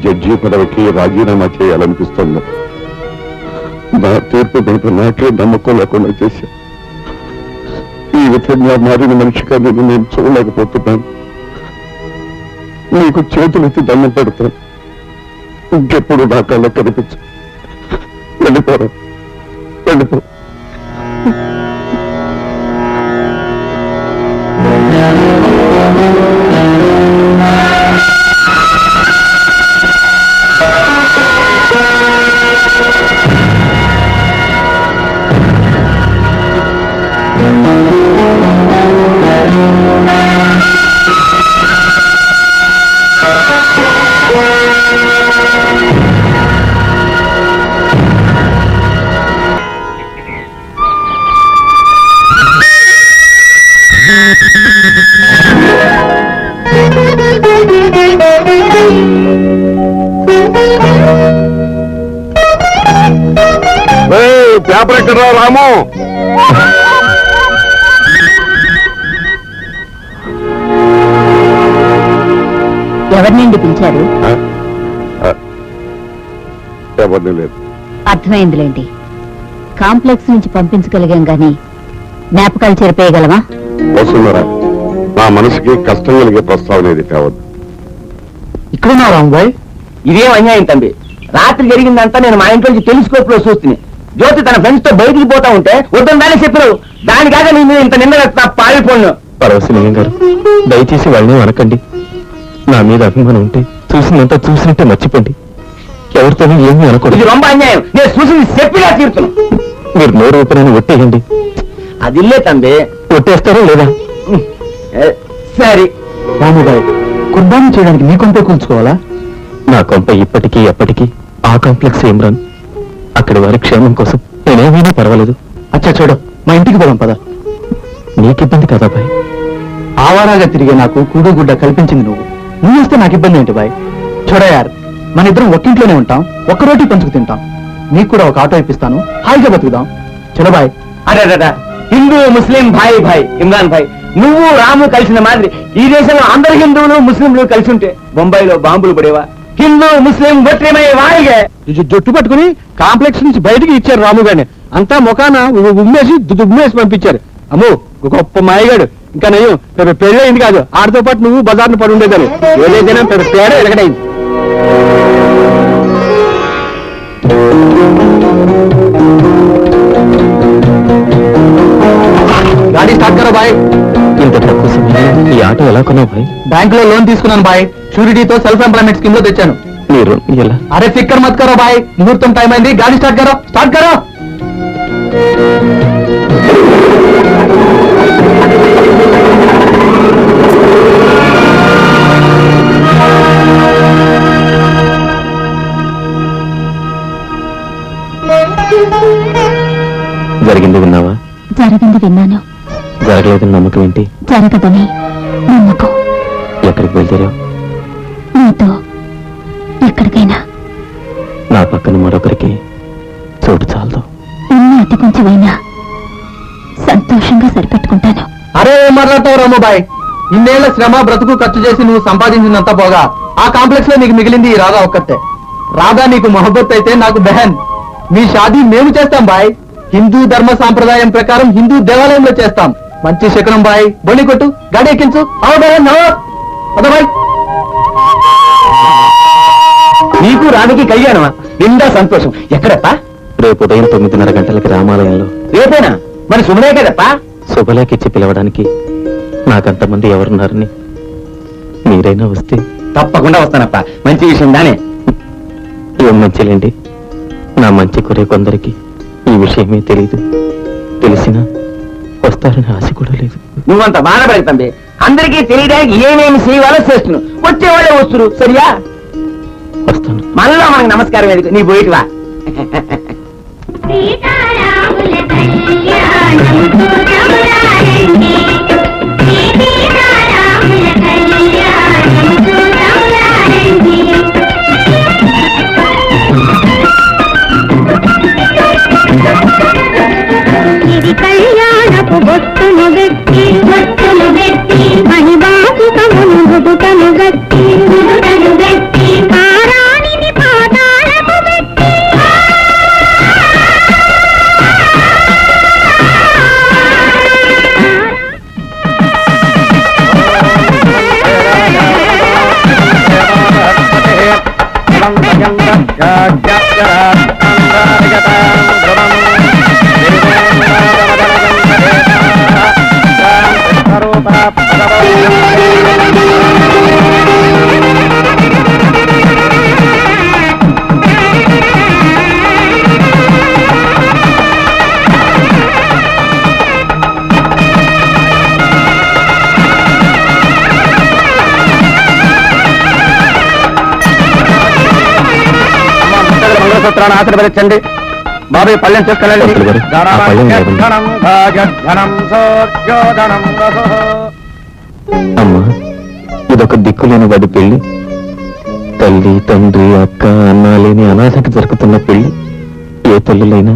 Judge పదవికి రాజీనామా చేయాలనిపిస్తుంది. నా తీర్పు మీద నాకే నమ్మకం లేకుండా చేశా. ఈ విధంగా మారిన మనిషిగా నేను చూడలేకపోతున్నాను. నీకు చేతులెత్తి దండం పెడతాను. ఇంకెప్పుడు నా కళ్ళ కనిపించు. వెళ్ళిపోరా, వెళ్ళిపో. పేపర్ ఎక్కడరా రాము? ఎవరినండి పిలిచారు? ఎవరిని లేదు. అర్థమైందిలేండి. కాంప్లెక్స్ నుంచి పంపించగలిగాం గాని జ్ఞాపకాలు చెరిపేయగలమా? వస్తున్నారా? నా మనసుకి కష్టం కలిగే ప్రస్తావన ఇది తేవద్దు. ఇక్కడున్నా రాంబాయ్? ఇదేం అన్యాయం తండ్రి. రాత్రి జరిగిందంతా నేను మా ఇంట్లోంచి టెలిస్కోప్ లో చూస్తుంది. జ్యోతి తన ఫ్రెండ్స్ తో బయటికి పోతా ఉంటే వద్దని చెప్పారు. దానికాగా నేను ఇంత నిన్న పారిపోను. పరవశలింగం గారు, దయచేసి వాళ్ళని అనకండి. నా మీద అభిమానం ఉంటే చూసినంత చూసినట్టే మర్చిపోండి. ఎవరితోనూ ఏమీ అనకూడదు. ఇది రొంబ అన్యాయం. నేను చూసింది చెప్పిగా తీరుతున్నాను. మీరు నోరు ఊపినని ఒట్టేయండి. అది ఇల్లే తండ్రి. ఒట్టేస్తారా లేదా? సరే రాముబాయ్, కుర్బానీ చేయడానికి మీ కొంపే కూల్చుకోవాలా? నా కొంప ఇప్పటికీ ఎప్పటికీ ఆ కాంప్లెక్స్ ఏం రాను. అక్కడి వారి క్షేమం కోసం నేనేమైనా పర్వాలేదు. అచ్చా చూడు, మా ఇంటికి పోదాం పద. నీకిబ్బంది కదా బాయ్? ఆవారాగా తిరిగే నాకు కూడు గుడ్డ కల్పించింది నువ్వు. నువ్వు వస్తే నాకు ఇబ్బంది ఏంటి బాయ్? చూడయార్, మన ఇద్దరం ఒక్కింట్లోనే ఉంటాం, ఒక్క రోటీ పంచుకు తింటాం. నీకు కూడా ఒక ఆటో ఇప్పిస్తాను, హాయిగా బతుకుదాం. చలో బాయ్. అరే హిందూ ముస్లిం భాయ్ భాయ్. ఇమ్రాన్ భాయ్, నువ్వు రాము కలిసిన మాదిరి ఈ దేశంలో అందరు హిందువులు ముస్లింలు కలిసి ఉంటే బొంబాయిలో బాంబులు పడేవా? హిందూ ముస్లిం ఒట్టిమై వాయిగే. జొట్టు పట్టుకుని కాంప్లెక్స్ నుంచి బయటికి ఇచ్చారు రాము గారిని. అంతా ముఖాన ఉమ్మేసి దుమ్ಮೇసి పంపించారు. అమ్మో, గొప్ప మాయగాడు. ఇంకా నయ్యం పెళ్ళి అయింది కాదు, ఆడితో పాటు నువ్వు బజార్ను పడి ఉండేదాన్ని. ఏదైనా పేడ ఎలగడైంది. గాడి స్టార్ట్ కరో బాయ్. ఇంత తక్కువ సమయంలో ఈ ఆటో ఎలా కొన్నావు బాయ్? బ్యాంక్ లో లోన్ తీసుకున్నాను బాయ్. షూరిటీతో సెల్ఫ్ ఎంప్లాయ్మెంట్ స్కీమ్ లో తెచ్చాను. మీరు ఎలా? అరే ఫిక్కర్ మత్ కరో బాయ్, ముహూర్తం టైం అయింది. గాడి స్టార్ట్ కరో, స్టార్ట్ కరో. జరిగింది విన్నావా? జరిగింది విన్నాను. జరగలేదని నమ్మకం ఏంటి? జరగదని నమ్మకం. ఎక్కడికి వెళ్తారావు? నీతో ఎక్కడికైనా. నా పక్కన మరొకరికి చోటు చాలదు. ఎన్ని అతి కొంచెమైనా సంతోషంగా సరిపెట్టుకుంటాను. అరే మాట్లాడతావు రామబాయ్. ఇన్నేళ్ల శ్రమ బ్రతుకు ఖర్చు చేసి నువ్వు సంపాదించినంత పోగా ఆ కాంప్లెక్స్ లో నీకు మిగిలింది ఈ రాధా ఒక్కతే. రాధా నీకు మొహబ్బత్ అయితే నాకు బెహన్. మీ షాదీ మేము చేస్తాం బాయ్. హిందూ ధర్మ సాంప్రదాయం ప్రకారం హిందూ దేవాలయంలో చేస్తాం. మంచి శకనం బాయ్. బొలి కొట్టు, గాడి ఎక్కించు. అవ బెహన్ బాయ్. నీకు రానికి కళ్యాణమా? నిండా సంతోషం. ఎక్కడప్పా? రేపు ఉదయం 9:30 గంటలకి రామాలయంలో. రేపేనా? మరి శుభలే కదప్పా? శుభలేఖ ఇచ్చి పిలవడానికి నాకంతమంది ఎవరున్నారని మీరైనా వస్తే. తప్పకుండా వస్తానప్ప. మంచి విషయం దానే. ఏం మంచిలేండి. నా మంచి కొరే కొందరికి ఈ విషయమే తెలీదు. తెలిసినా వస్తారని ఆశ కూడా లేదు. నువ్వంత బాధపడి తండ్రి. అందరికీ తెలియడానికి ఏమేమి చేయాలో చేస్తున్నావు. వచ్చేవాళ్ళే వస్తురు. సరియా? వస్తాను. మళ్ళా మనకు నమస్కారం ఎందుకు? నీ పోయిటివా? ఇది కళ్యాణపు బొట్టును గట్టి మణిబాసుకమును గుడుటను గట్టి సూత్రాన్ని ఆశీర్వదించండి. బాబు పళ్ళెం చేసుకెళ్ళండి. అమ్మా, ఇదొక దిక్కులేని వాడి పెళ్లి. తల్లి తండ్రి అక్క అన్న లేని అనాథకి జరుగుతున్న పెళ్లి. ఏ తల్లులైనా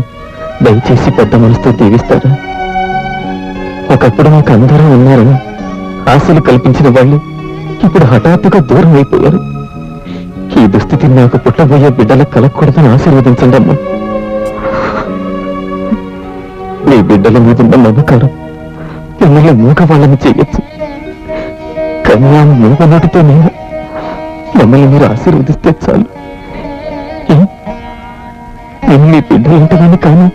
దయచేసి పెద్ద మనసుతో దీవిస్తారా? ఒకప్పుడు మాకు అందరూ ఉన్నారని ఆశలు కల్పించిన వాళ్ళు ఇప్పుడు హఠాత్తుగా దూరం అయిపోయారు. ఈ దుస్థితి నాకు పుట్టబోయే బిడ్డలకు కలగకూడదని ఆశీర్వదించండి అమ్మా. మీ బిడ్డల మీద ఉన్న నమ్మకారం మిమ్మల్ని మూగవాళ్ళని చేయొచ్చు, కానీ ఆ మూగ నోటితో నేను మమ్మల్ని మీరు ఆశీర్వదిస్తే చాలు. నేను మీ బిడ్డలంటేనని కానీ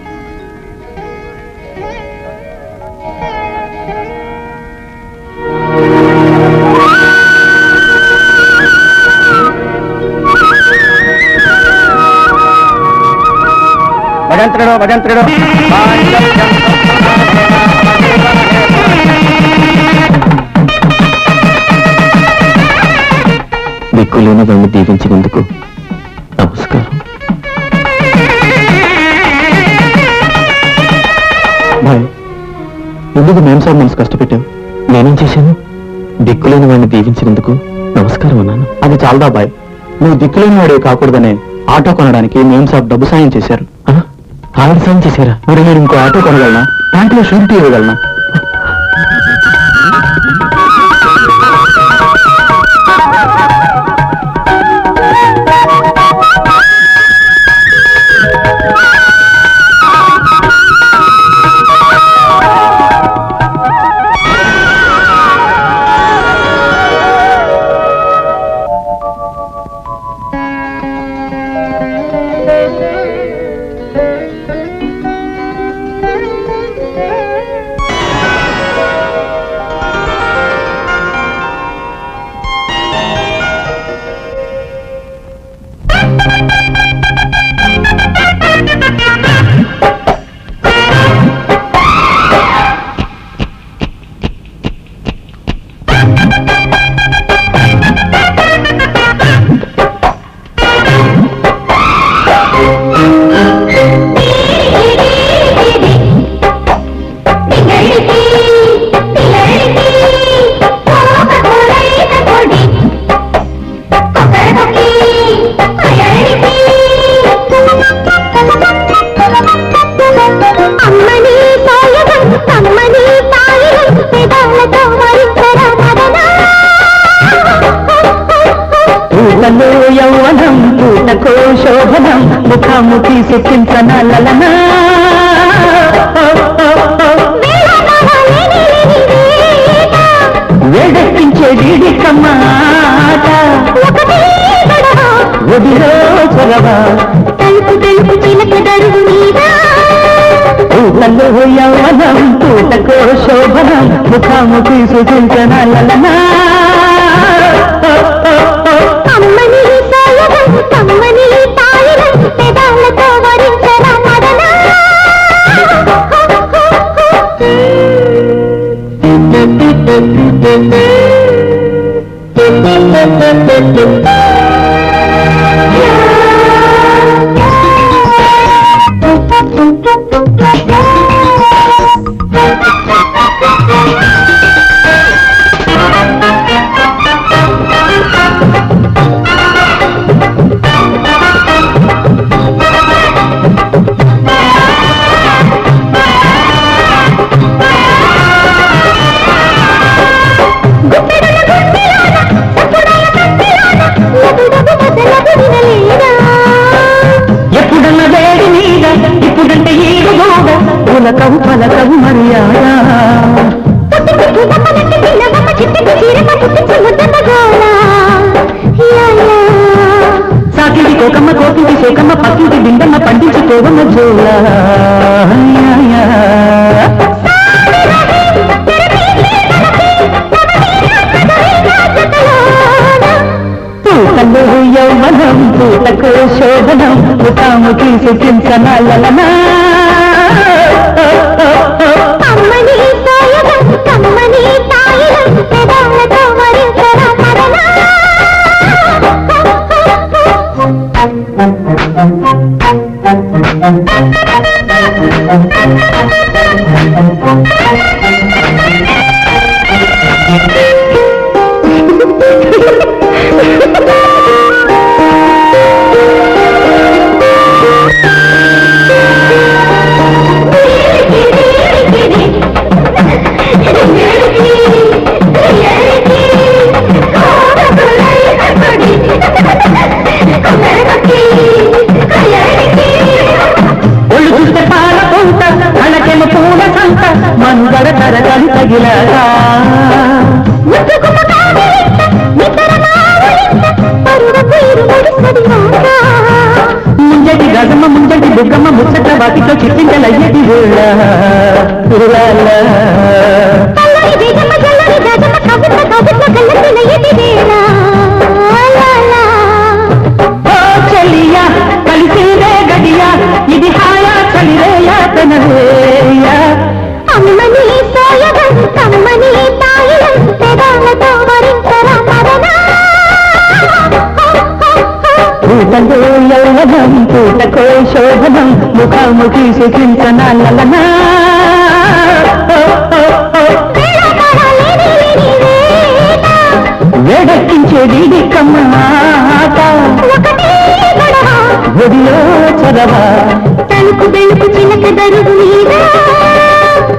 భజంత్రుడు భజంత్రుడు దిక్కులేని వాడిని దీవించినందుకు నమస్కారం. బాయ్, ఎందుకు మేము సార్ మనసు కష్టపెట్టావు? నేనేం చేశాను? దిక్కులేని వాడిని దీవించినందుకు నమస్కారం అన్నాను. అది చాలదా బాయ్? నువ్వు దిక్కులేని వాడే కాకూడదనే ఆటో కొనడానికి మేము సార్ డబ్బు సాయం చేశారు. ఆవిడ సాయం చేశారా? మరి నేను ఇంకో ఆటో కొనగలనా? బ్యాంకులో షూరిటీ ఇవ్వగలనా? యౌవనం పూటకో శోభనం ముఖాముఖి శిక్షించన లలన వేడెక్కించే డీడికమ్మాట ఒడిలో చొరవ తలుపు తలుపు చిలక దరువు మీద పూటలో యౌవనం పూటకో శోభనం ముఖాముఖి శిక్షించన లలన అమ్మని సాయనం తమ్మని పాయనం పెదాలతో వరించన మదన పక్కింటి బిందమ్మ పండించుకోవన్న జోల పూతలు యౌవనం పూతకు శోభనం ముఖాముఖి సుఖించనాలనా కమ్మని సాయగం కమ్మని తాయిలం పెదాలతో వరించరా మదనా ఒళ్ళు చూస్తే పాల పూత కళ్ళకేమో పూల సంత మనుగడ తరగలి తగిలరా ముంజటి గజమ్మ ముంజటి బుగ్గమ్మ ముచ్చట వాటితో చిట్టించలయ్యటి చెలియా కలిసిరే గడియా ఇది హాయా చలిరేయా తనరేయా అమ్మని సాయగం కమ్మని తాయిలం పెదాలతో వరించరా మదనా పూతలో యౌవనం పూతకో శోభనం ముఖాముఖి సుఖించనాలనా వేడెక్కించేది కమ్మాట ఒడిలో చదవా తలుపు బెలుపు చిలక దరుగు మీద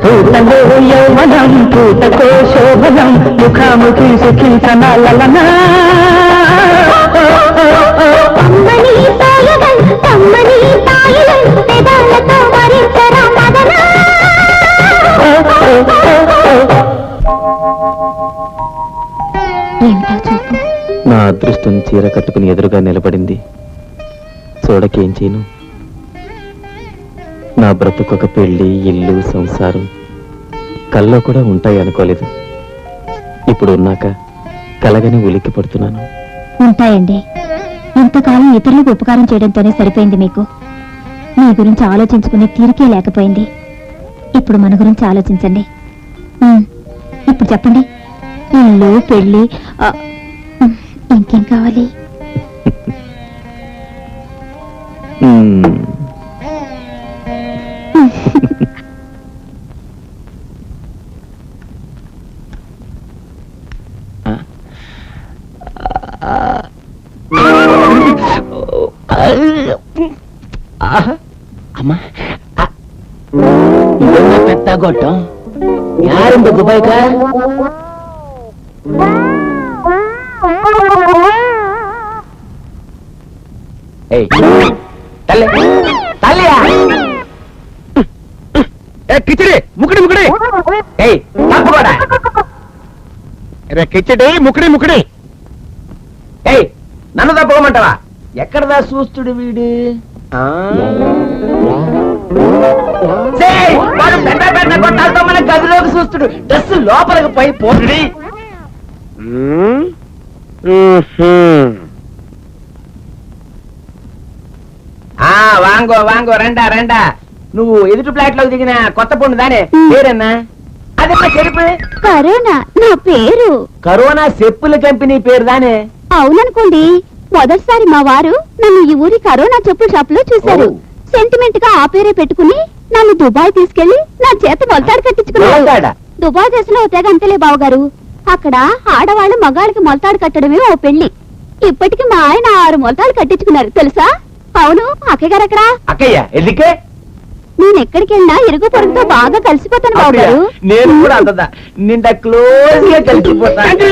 పూతలో యౌవనం పూతకో శోభనం ముఖాముఖి సుఖించనాలనా కమ్మని సాయగం కమ్మని తాయిలం పెదాలతో వరించరా మదనా ఏమిటా చూపు? నా అదృష్టం చీర కట్టుకుని ఎదురుగా నిలబడింది. చూడకేం చేయను. నా బ్రతుకొక పెళ్లి, ఇల్లు, సంసారం కల్లో కూడా ఉంటాయి అనుకోలేదు. ఇప్పుడు ఉన్నాక కలగని ఉలిక్కి పడుతున్నాను. ఉంటాయండి. ఇంతకాలం ఇతరులకు ఉపకారం చేయడంతోనే సరిపోయింది మీకు. మీ గురించి ఆలోచించుకునే తీరికే లేకపోయింది. ఇప్పుడు మన గురించి ఆలోచించండి. ఇప్పుడు చెప్పండి, ఇల్లు, పెళ్లి, ఇంకేం కావాలి? అమ్మా ಇದನ್ನ ಪೆತ್ತ ಕೊಟ್ಟು ಯಾರಿಂದ ದುಬೈಕ తల్లి తల్లియా కిచడి ముక్కడి ముక్కడి తప్పుకోడా కిచడి ముక్కడి ముక్కడి నన్ను తప్పుకోమంటావా? ఎక్కడదా చూస్తుడు వీడు? కొట్టాలతో మన గదిలోకి చూస్తుడు. డ్రెస్ లోపలికి పై పోతుడి. వాంగో వాంగో రండా రండా. నువ్వు ఎదుటి ఫ్లాట్ లోకి దిగిన కొత్త పొండు దానే పేరన్నా? అదే చెరుపు కరోనా నా పేరు. కరోనా చెప్పుల కంపెనీ పేరు దానే? అవుననుకోండి. మొదటిసారి మా వారు నన్ను ఈ ఊరి కరోనా చెప్పుల షాప్ లో చూశారు. సెంటిమెంట్ గా ఆ పేరే పెట్టుకుని నన్ను దుబాయ్ తీసుకెళ్లి నా చేత మొలతాడు కట్టించుకున్నాడు. దుబాయ్ దేశంలో తెగ అంతలే బావగారు. అక్కడ ఆడవాళ్ళు మగాళ్ళకి మొలతాడు కట్టడమే ఓ పెళ్లి. ఇప్పటికి మా ఆయన 6 మొలతాడు కట్టించుకున్నారు తెలుసా? అవును. అక్కయ్య గారు ఎక్కడా? అక్కయ్య ఎందుకే? నేను ఎక్కడికి వెళ్ళినా ఇరుగు పొరుగుతో బాగా కలిసిపోతాను బావగారు. నేను కూడా అంతదా నిండా క్లోజ్ గా కలిసిపోతాను.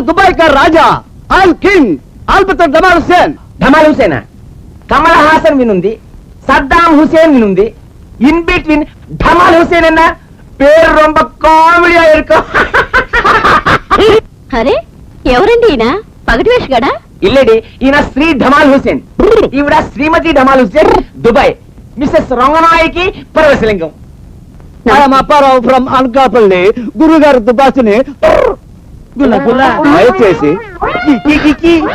దుబాయ్ కా రాజా all king Albert Dhamal Hussain. Dhamal హుసేనా? కమల్ హాసన్ వినుంది, సద్దాం హుసేన్ వినుంది. ఇన్ బిట్వీన్ ధమాల్ హుసేన్ అన్న పేరు రొంబ కామెడీ. అరే ఎవరండి ఈయన? పగటి వేషగాడా? ఇల్లడి ఈయన శ్రీ ధమాల్ హుసేన్, ఈవిడ Shrimati Dhamal Hussain, Dubai. Mrs Ranganayaki Paravasalingam. Apparao from Anakapalli. గురుగారు దుబాసిని దయచేసి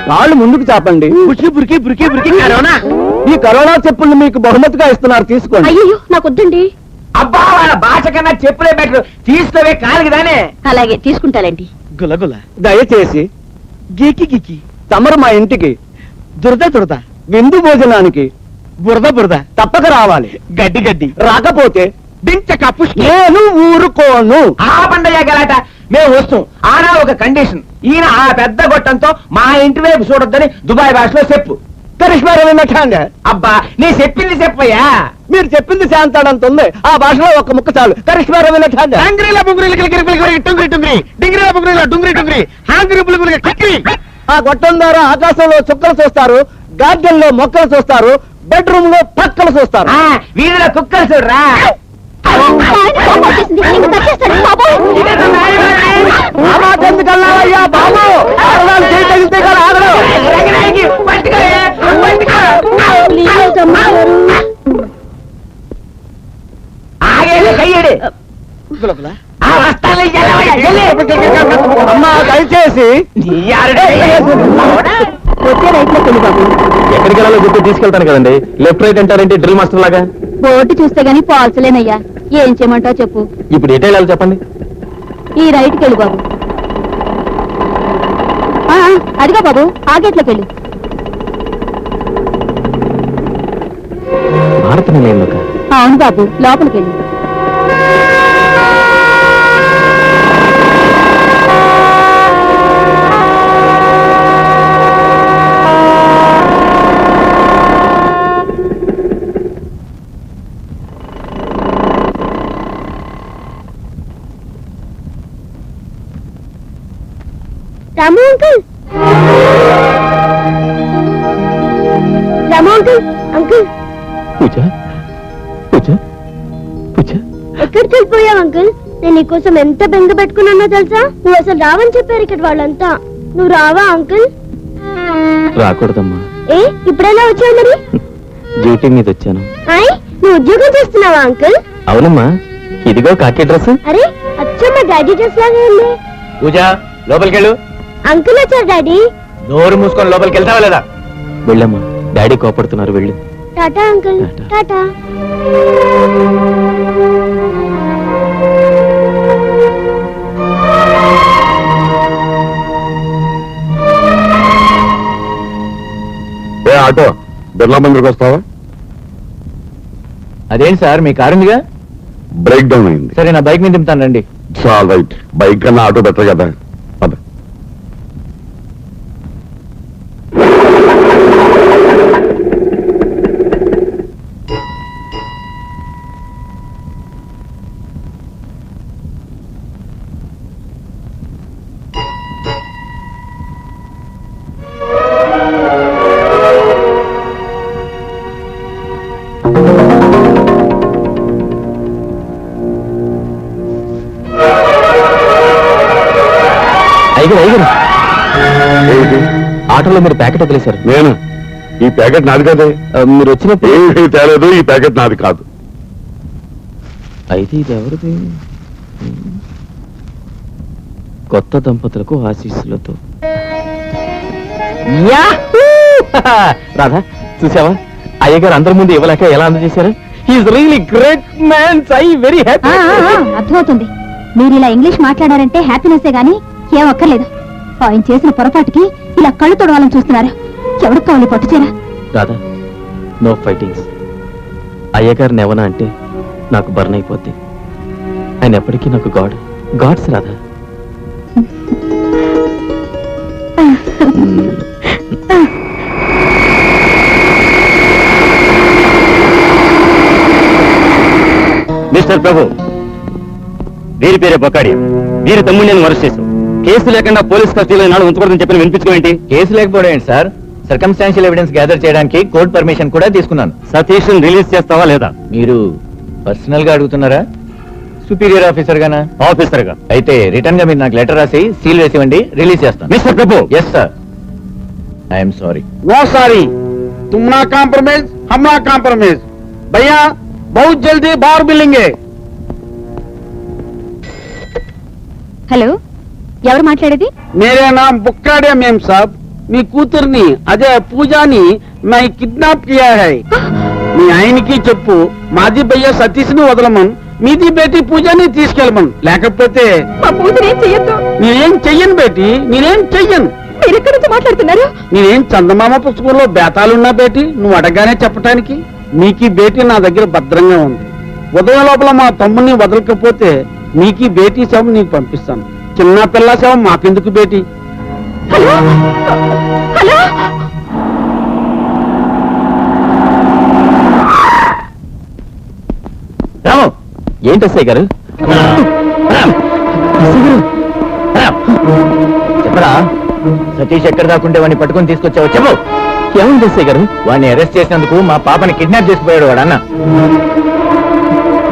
కాళ్ళు ముందుకు చాపండి. ఈ కరోనా చెప్పులు మీకు బహుమతిగా ఇస్తున్నారు, తీసుకోండి. అయ్యో నాకు వద్దండి. అబ్బా వాళ్ళ భాష కన్నా చెప్పులే బెటర్. తీసుకోవే కాలికి దానే. అలాగే తీసుకుంటానండి. గులగుల దయచేసి గీకి తమరు మా ఇంటికి దురద విందు భోజనానికి బురద తప్పక రావాలి. గడ్డి రాకపోతే నేను ఊరుకోను. ఆ పండగ గలాట మేము వస్తాం. ఆనా ఒక కండిషన్, ఈయన ఆ పెద్ద గొట్టంతో మా ఇంటి వైపు చూడొద్దని దుబాయ్ భాషలో చెప్పు. అబ్బా నీ చెప్పింది చెప్పయ్యా. మీరు చెప్పింది శాంతాడంత ఉంది. ఆ భాషలో ఒక ముక్క చాలు. ఆ గొట్టం ద్వారా ఆకాశంలో చుక్కలు చూస్తారు, గార్డెన్ లో మొక్కలు చూస్తారు, బెడ్రూమ్ లో పక్కలు చూస్తారు. వీధిలో కుక్కలు చూడరా. ఎందుకన్నావయ్యా బాబు? తగిలితే కానీ ఆగడు. అమ్మా దయచేసి వచ్చే రైట్లో పెళ్లి బాబు. ఎక్కడికి వెళ్ళాలో గుర్తు తీసుకెళ్తాను కదండి. లెఫ్ట్ రైట్ అంటారేంటి డ్రిల్ మాస్టర్ లాగా? బోర్డు చూస్తే గానీ పాల్చలేనయ్యా. ఏం చేయమంటావు చెప్పు. ఇప్పుడు ఎటు వెళ్ళాలి చెప్పండి. ఈ రైట్కి వెళ్ళు బాబు. అదిగా బాబు, ఆ గేట్లోకి వెళ్ళు. భారత నిలయంలో. అవును బాబు, లోపలికి వెళ్ళు. రాము అంకుల్, రాము అంకుల్, అంకుల్ పూజ ఎక్కడికి వెళ్ళిపోయావు అంకుల్? నేను నీకోసం ఎంత బెంగ పెట్టుకున్నానో తెలుసా? నువ్వు అసలు రావని చెప్పారు ఇక్కడ వాళ్ళంతా. నువ్వు రావా అంకుల్? రాకూడదమ్మా. ఏ ఇప్పుడైనా వచ్చావు మరి? డ్యూటీ మీద వచ్చాను. నువ్వు ఉద్యోగం చేస్తున్నావా అంకుల్? అవునమ్మా, ఇదిగో కాకి డ్రెస్. అరే అచ్చమ్మ డాడీ డ్రెస్ లాగే ఉంది. పూజ లోపలికి వెళ్ళు. అంకుల్ వచ్చారు డాడీ. నోరు మూసుకొని లోపలికి వెళ్తావా లేదా? వెళ్ళమ్మా, డాడీ కోపడుతున్నారు. వెళ్ళు. టాటా అంకుల్. టాటా. ఆటో బిర్లా మందిరికి వస్తావా? అదేంటి సార్, మీ కారు ఉందిగా? బ్రేక్ డౌన్ అయింది. సరే నా బైక్ మీద దింపుతాను రండి. All right. బైక్ కన్నా ఆటో బెటర్ కదా. పద. ఆటోలో మీరు ప్యాకెట్ వదిలేశారు. నేను ఈ ప్యాకెట్ నాది కదే. మీరు వచ్చినప్పుడు ఏమీ తేలేదు. ఈ ప్యాకెట్ నాది కాదు. అయితే ఇది ఎవరిది? కొత్త దంపతులకు ఆశీస్సులతో. రాధా చూసావా, అయ్యగారు అందరి ముందు ఇవ్వలేక ఎలా అందజేశారు? He's really great man. I very happy. అర్థమవుతుంది. మీరు ఇలా ఇంగ్లీష్ మాట్లాడారంటే హ్యాపీనెస్సే గానీ ఏం అక్కర్లేదు. ఆయన చేసిన పొరపాటుకి ఇలా కళ్ళు తొడవాలని చూస్తున్నారు. ఎవరికి కావాలి పట్టుచేరా? Radha, no fightings. అయ్యగారిని ఎవనా అంటే నాకు బర్న్ అయిపోద్ది. ఆయన ఎప్పటికీ నాకు గాడ్స్ రాధా. మిస్టర్ ప్రభు, వీరి పేరే బొక్కాడి. వీరి తమ్ముడిని నేను అరెస్ట్ చేశాను. కేసు లేకుండా పోలీస్ కస్టడీలో నాడు ఉంచకూడదని చెప్పిన వినిపించుకోండి. కేసు లేకపోవడం ఏంటి సార్? సర్కమ్స్టాన్షియల్ ఎవిడెన్స్ గ్యాదర్ చేయడానికి కోర్టు పర్మిషన్ కూడా తీసుకున్నాను. సతీష్ రిలీజ్ చేస్తావా లేదా? మీరు పర్సనల్ గా అడుగుతున్నారా, సుపీరియర్ ఆఫీసర్ గానా? ఆఫీసర్ గా. అయితే రిటర్న్ గా మీరు నాకు లెటర్ రాసి సీల్ వేసి ఇవ్వండి, రిలీజ్ చేస్తాను. Mister Prabhu. Yes sir. I'm sorry. No sorry, तुम ना कॉम्प्रोमाइज, हम ना कॉम्प्रोमाइज. भैया बहुत जल्दी बाहर मिलेंगे. హలో, ఎవరు మాట్లాడేది? मेरे नाम बुक्काड़े मेम साहब. మీ కూతుర్ని అదే పూజాని మై కిడ్నాప్ కియా హై. మీ ఆయనకి చెప్పు మాది భయ్య సతీష్ ని వదలమన్, మీది బేటీ పూజాని తీసుకెళ్ళమన్. లేకపోతే మా పూజనేం చెయ్యొద్దు. నేనేం చెయ్యను బేటీ, నేనేం చెయ్యను. మీరు ఎక్కడి నుంచి మాట్లాడుతున్నారు? నేనేం చందమామ పుస్తకంలో బేతాలున్నా బేటీ నువ్వు అడగానే చెప్పటానికి. మీకీ బేటీ నా దగ్గర భద్రంగా ఉంది. ఉదయం లోపల మా తమ్ముడిని వదలకపోతే మీకీ బేటీ శవం నీకు పంపిస్తాను. చిన్న పిల్ల శవం మాకెందుకు బేటీ? హలో హలో, రాము, ఏంటి ఎస్ఐ గారు? చెప్పరా, సతీష్ ఎక్కడ దాకుంటే వాడిని పట్టుకొని తీసుకొచ్చావు చెప్పు. ఏమైంది ఎస్ఐ గారు? వాడిని అరెస్ట్ చేసినందుకు మా పాపని కిడ్నాప్ చేసిపోయాడు వాడన్న.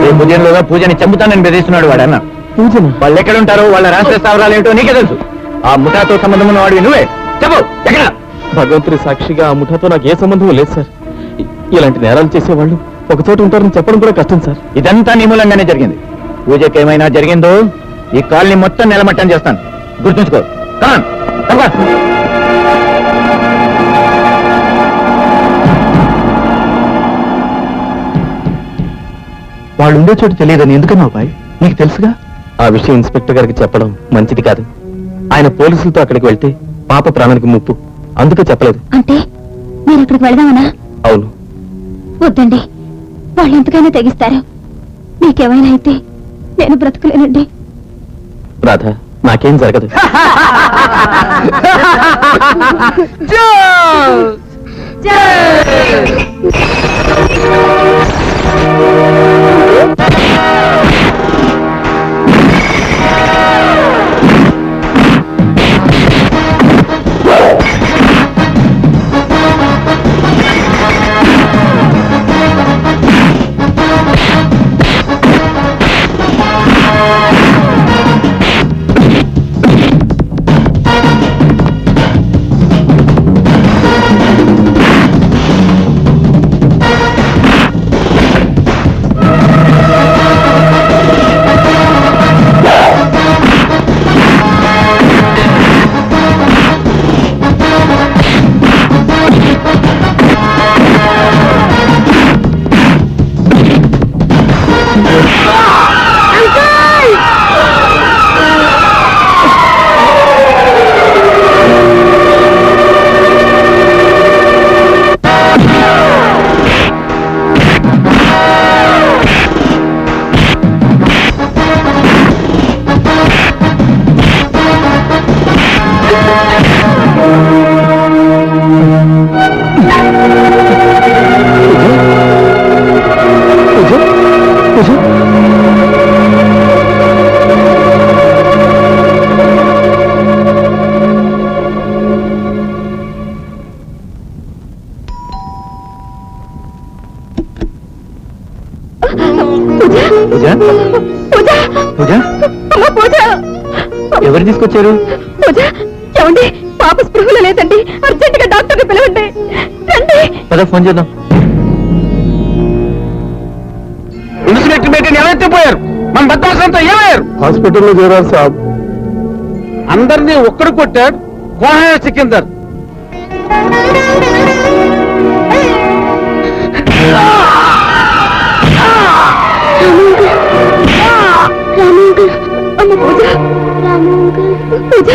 రేపు ఉదయంలోగా పూజని చంపుతానని బెదిరిస్తున్నాడు వాడన్న. పూజన? వాళ్ళు ఎక్కడ ఉంటారో, వాళ్ళ రాష్ట్ర స్థావరాలు ఏమిటో నీకే తెలుసు. ఆ ముఠాతో సంబంధం ఉన్న వాడివి నువ్వే. చెప్పు ఎక్కడ? భగవంతుడి సాక్షిగా ఆ ముఠాతో నాకు ఏ సంబంధం లేదు సార్. ఇలాంటి నేరాలు చేసేవాళ్ళు ఒక చోట ఉంటారని చెప్పడం కూడా కష్టం సార్. ఇదంతా నీ మూలంగానే జరిగింది. పూజకి ఏమైనా జరిగిందో ఈ కాలనీ మొత్తం నిలమట్టం చేస్తాను, గుర్తుంచుకో. కమాన్, కమాన్. వాళ్ళు ఉండే చోటు తెలియదని ఎందుకన్నా అబ్బాయి? నీకు తెలుసుగా. ఆ విషయం ఇన్స్పెక్టర్ గారికి చెప్పడం మంచిది కాదు. ఆయన పోలీసులతో అక్కడికి వెళ్తే పాప ప్రాణానికి ముప్పు, అందుకే చెప్పలేదు. అంటే మీరు అక్కడికి వెళదామనా? అవును. వద్దండి, వాళ్ళు ఎంతకైనా తెగిస్తారు. మీకేమైనా అయితే నేను బ్రతకలేనండి. రాధా, నాకేం జరగదు. ఎవరు తీసుకొచ్చారు? పూజ, ఏమండి, పాప స్పృహలో లేదండి. అర్జెంటుగా డాక్టర్ని పిలవండి. రండి. పద, ఫోన్ చేద్దాం. ఇన్స్పెక్టర్ బేటీని ఎవరైతే పోయారు? మన బద్దాసంతో ఏమయ్యారు? హాస్పిటల్లో చేరారు సాబ్. అందరినీ ఒక్కడు కొట్టాడు. కోహే సికిందర్. అమ్మ పూజ, పూజ,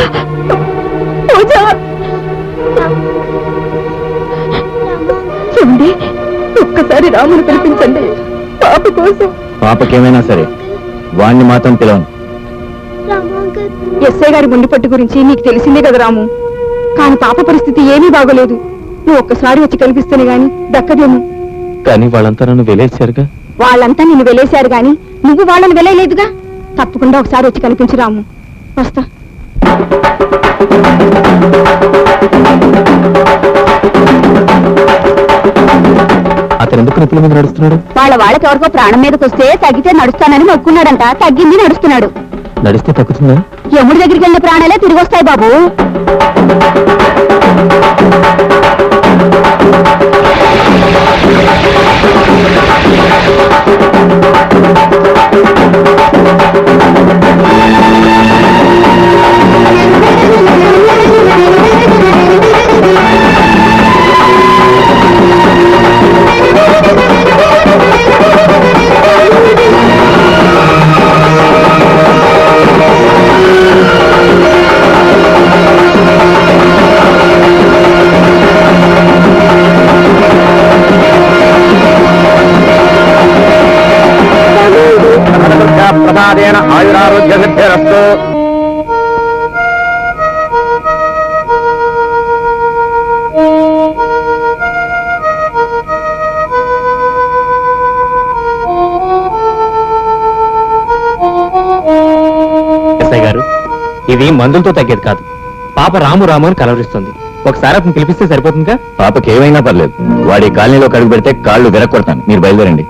పూజ. చూడండి, ఒక్కసారి రాముని పిలిపించండి పాప కోసం. పాపకేమైనా సరే వాణ్ణి మాత్రం పిలవను. ఎస్ఐ గారి గుండెపట్టు గురించి నీకు తెలిసిందే కదా రాము. కానీ పాప పరిస్థితి ఏమీ బాగోలేదు. నువ్వు ఒక్కసారి వచ్చి కనిపిస్తేనే గాని దక్కదేమో. కానీ వాళ్ళంతా నన్ను వెలేసారుగా. వాళ్ళంతా నిన్ను వెలేశారు గాని నువ్వు వాళ్ళని వెలేయలేదుగా. తప్పకుండా ఒకసారి వచ్చి కనిపించి రాము. వస్తా. అతను ఎందుకు నిప్పుల మీద నడుస్తున్నాడు? వాళ్ళకి ఎవరికో ప్రాణం మీదకి వస్తే తగ్గితే నడుస్తానని మొక్కున్నాడంట. తగ్గింది, నడుస్తున్నాడు. నడిస్తే తగ్గుతుందా? యముడి దగ్గరికి వెళ్ళిన ప్రాణాలే తిరిగి వస్తాయి బాబు. ప్రసాదేన ఆయురారోగ్య సిద్ధిరస్తు. ఎస్ఐ గారు, ఇది మందులతో తగ్గేది కాదు. పాప రాము రాము అని కలవరిస్తుంది. ఒకసారి అతను పిలిపిస్తే సరిపోతుందిగా? పాపకి ఏమైనా పర్లేదు. వాడి కాలనీలో కడుగు పెడితే కాళ్ళు విరగొడతాను. మీరు బయలుదేరండి.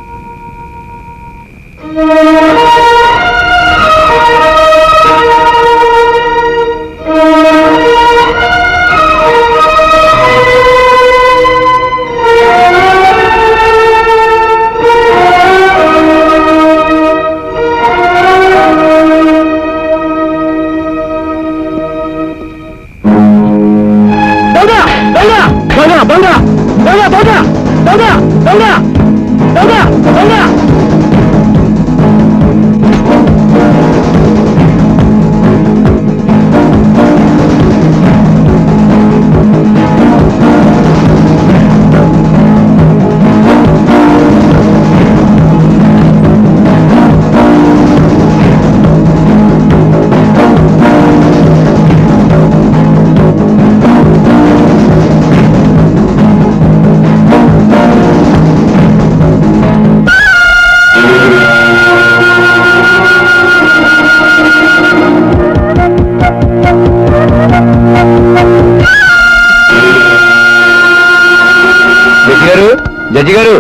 జడ్జి గారు,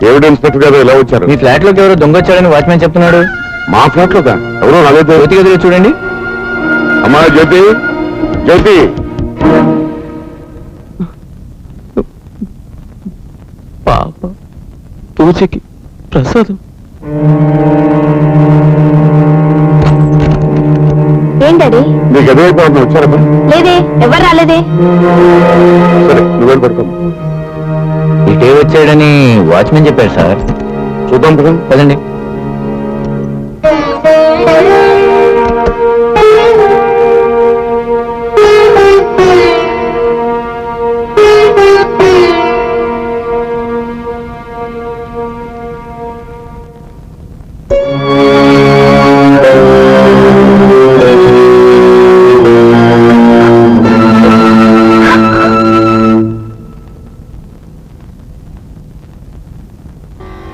ఏమిటి ఇన్స్పెక్టర్ గారు ఎలా వచ్చారు? మీ ఫ్లాట్ లోకి ఎవరో దొంగ వచ్చారని వాచ్మెన్ చెప్తున్నాడు. మా ఫ్లాట్ లో ఎవరో రాలేదు. జ్యోతి గదిలో చూడండి. అమ్మా జ్యోతి, జ్యోతి. పాప పూజకి ప్రసాదం. ఏంటది? నీకు ఎదురైపోతున్నా వచ్చారమ్మా? లేదే, ఎవరు రాలేదే. సరే నువ్వేం పడుకో. ఇటే వచ్చాడని వాచ్మెన్ చెప్పారు సార్. చూద్దాం కదా. పదండి.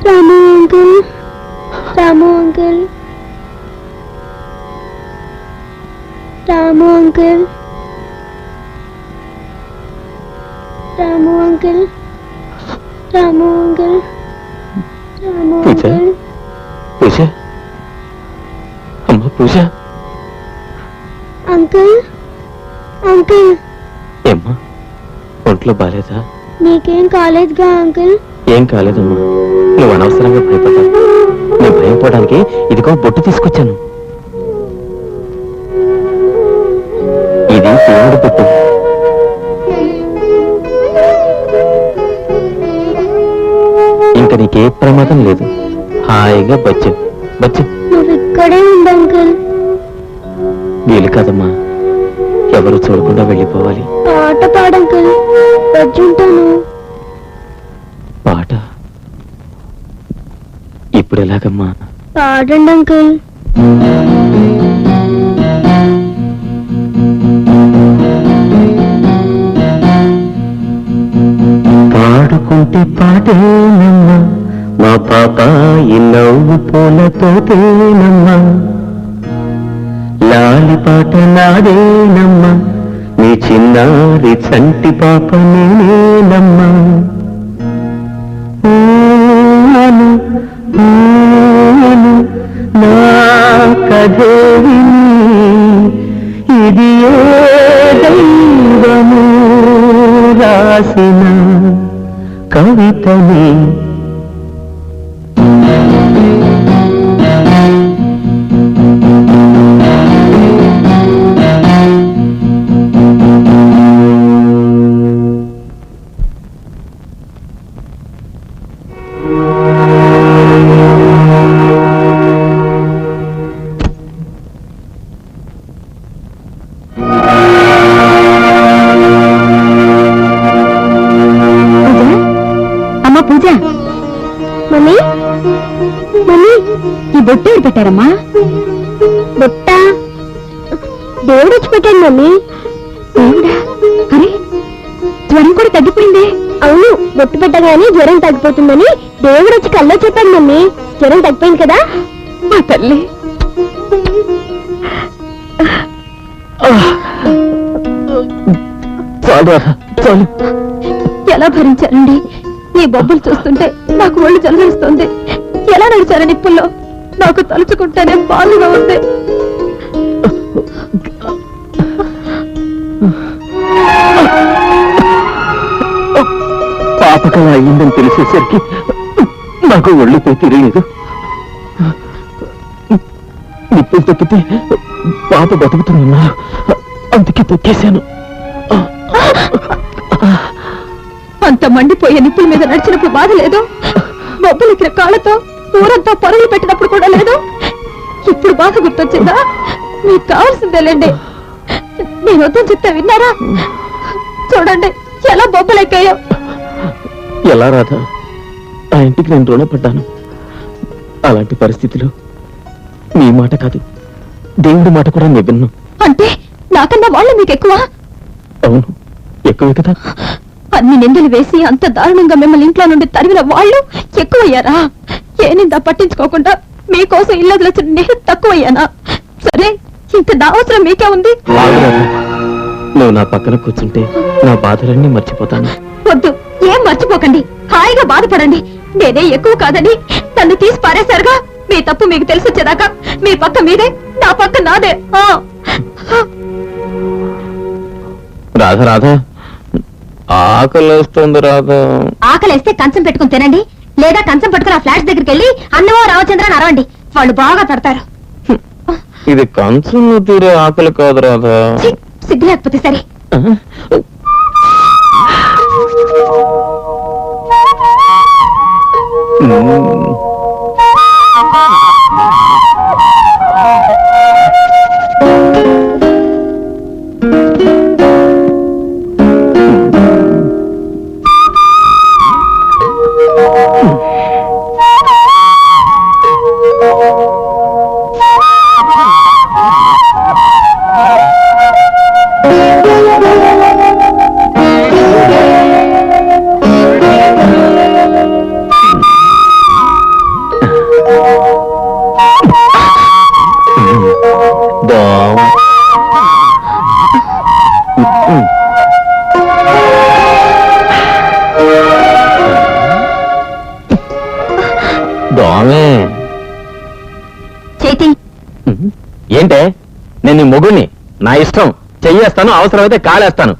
రాము అంకుల్, రాము అంకుల్, రాము అంకుల్, రాము అంకుల్, రాము పూజ, అంకుల్. పూజ, అమ్మ పూజ. అంకుల్, అంకుల్, ఏమ్మా ఒంట్లో బాలేదా? నీకేం కాలేదుగా అంకుల్? ఏం కాలేదమ్మా, నువ్వు అనవసరంగా భయపడ్డావు. నువ్వు భయం పోవడానికి ఇదిగో బొట్టు తీసుకొచ్చాను. ఇది దేవుడి బొట్టు. ఇంకా నీకే ప్రమాదం లేదు. హాయిగా బచ్చు బచ్చు. నువ్వు ఇక్కడే ఉండు అంకుల్. వీలు కాదమ్మా, ఎవరు చూడకుండా వెళ్ళిపోవాలి. పాట పాడు అంకుల్, వచ్చుంటాను. పాట ఇప్పుడు ఎలాగమ్మా? పాడండి అంకుల్. పాడుకుంటే పాటేనమ్మా, మా పాప ఈ నవ్వు పూలతోటేనమ్మా. లాలి పాట నాదేనమ్మా, నీ చిన్నారి చంటి పాప నేనేనమ్మా. నా కథే ఇది ఏ దైవము రాసిన కవితని పూజ, మమ్మీ మమ్మీ ఈ బొట్టు ఎవరు పెట్టారమ్మా? బొట్ట దేవుడు వచ్చి పెట్టాడు మమ్మీ. దేవుడా? అరే జ్వరం కూడా తగ్గిపోయింది. అవును, బొట్టు పెట్టగానే జ్వరం తగ్గిపోతుందని దేవుడు వచ్చి కల్లో చెప్పాడు మమ్మీ. జ్వరం తగ్గిపోయింది కదా మా తల్లి. ఎలా భరించారండి? ఈ బొబ్బలు చూస్తుంటే నాకు ఒళ్ళు జలదరిస్తుంది. ఎలా నడిచారు నిప్పుల్లో? నాకు తలుచుకుంటేనే బాధగా ఉంది. పాపకం అయ్యిందని తెలిసేసరికి నాకు ఒళ్ళుపై తిరగలేదు. నిప్పులు తొక్కితే పాప బతుకుతున్నారు, అందుకే తొక్కేశాను. అంత మండిపోయే నిప్పుల మీద నడిచినప్పుడు బాధ లేదు. బొబ్బలెక్కిన కాళ్ళతో ఊరంతా పరుగులు పెట్టినప్పుడు కూడా లేదు. ఇప్పుడు బాధ గుర్తొచ్చిందా? మీకు కావాల్సిందేలేండి. నేను వద్దని చెప్తే విన్నారా? చూడండి ఎలా బొబ్బలెక్కాయో. ఎలా రాధా, ఆ ఇంటికి నేను రుణపడ్డాను. అలాంటి పరిస్థితిలో నీ మాట కాదు, దేవుడి మాట కూడా నేను విన్ను. అంటే నాకన్నా వాళ్ళు మీకు ఎక్కువ? అవును, ఎక్కువే కదా. అన్ని నిందలు వేసి అంత దారుణంగా మిమ్మల్ని ఇంట్లో నుండి తరిమిన వాళ్ళు ఎక్కువయ్యారా? ఏ నిందా పట్టించుకోకుండా మీకోసం ఇల్లు వచ్చిన నేను తక్కువయ్యానా? సరే, ఇంత నా అవసరం మీకే ఉంది. నువ్వు నా పక్కన కూర్చుంటే నా బాధలన్నీ మర్చిపోతాను. వద్దు, ఏం మర్చిపోకండి, హాయిగా బాధపడండి. నేనే ఎక్కువ కాదని నన్ను తీసి పారేశారుగా. మీ తప్పు మీకు తెలిసొచ్చేదాకా మీ పక్క మీదే, నా పక్క నాదే. రాధా రాధా, ఆకలిస్తుంది రాధా. ఆకలిస్తే కంచం పెట్టుకుని తినండి, లేదా కంచం పట్టుకుని ఆ ఫ్లాట్స్ దగ్గరికి వెళ్ళి అన్నవో రామచంద్ర అని అరవండి. వాళ్ళు బాగా పడతారు. ఇది కంచం తీరే ఆకలి కాదు రాధా. సిగ్గు లేకపోతే సరే. ఏంటే, నేను నీ మొగుణ్ణి, నా ఇష్టం, చెయ్యేస్తాను, అవసరమైతే కాలేస్తాను.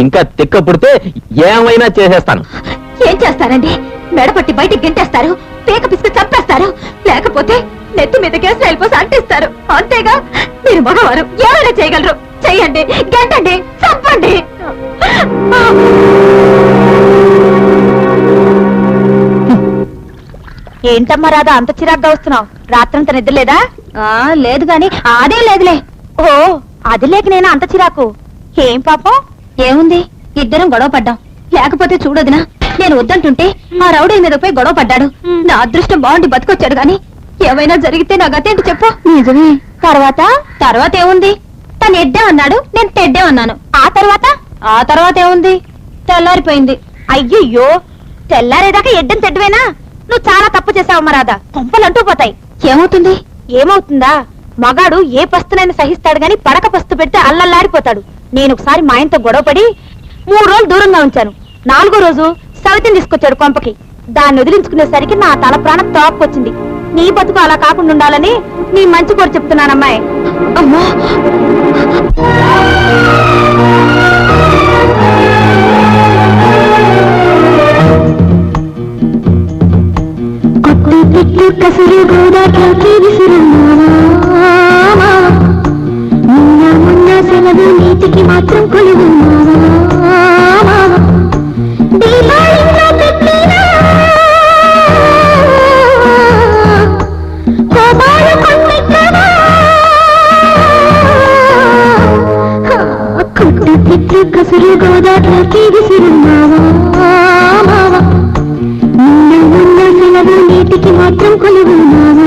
ఇంకా తిక్క పుడితే ఏమైనా చేసేస్తాను. ఏం చేస్తారండి? మెడపట్టి బయటికి గెంటేస్తారు, పీక పిసికి చంపేస్తారు, లేకపోతే నెత్తి మీద కేసు వెళ్ళిపోసి అంటిస్తారు. అంతేగా? మీరు మగవారు, ఏమైనా చేయగలరు. చెయ్యండి, గెంటండి, చంపండి. ఏంటమ్మా రాధా, అంత చిరాగ్గా వస్తున్నావు? రాత్రంతా నిద్రలేదా? లేదు గాని. అదే లేదులే. ఓ, అది లేక నేను అంత చిరాకు? ఏం పాపం? ఏముంది, ఇద్దరం గొడవ పడ్డాం. లేకపోతే చూడదునా, నేను వద్దంటుంటే ఆ రౌడీ మీద పోయి గొడవ పడ్డాడు. నా అదృష్టం బాగుండి బతికొచ్చాడు గాని ఏమైనా జరిగితే నా గతేంటి చెప్పు. నిజమే. తర్వాత ఏముంది? తను ఎడ్డే అన్నాడు, నేను తెడ్డే అన్నాను. ఆ తర్వాత ఏముంది? తెల్లారిపోయింది. అయ్యయ్యో, తెల్లారేదాకా ఎడ్డని తెడ్డువేనా? నువ్వు చాలా తప్పు చేసావమ్మా రాధా. కొంపలంటూ పోతాయి. ఏమవుతుంది? ఏమవుతుందా? మగాడు ఏ పస్తునైనా సహిస్తాడు గాని పడక పస్తు పెడితే అల్లల్లాడిపోతాడు. నేను ఒకసారి మా ఆయనతో గొడవపడి 3 రోజులు దూరంగా ఉంచాను. 4వ రోజు సవితిని తీసుకొచ్చాడు కొంపకి. దాన్ని వదిలించుకునేసరికి నా తల ప్రాణం తోక్కొచ్చింది. నీ బతుకు అలా కాకుండా ఉండాలని నీ మంచి కోరి చెప్తున్నానమ్మాయి. అమ్మా, కసురు గోదాట్లోకి విసురున్నావా నిన్న మొన్న సెలవు నీతికి మాత్రం కొలువున్నావా దీపావళిలో పెట్టిన కోపాలు కొమ్మెట్టవా కొట్టు తిట్టు కసురు గోదాట్లోకి విసురున్నావా సెలవు నీటికి మాత్రం కొలువున్నావా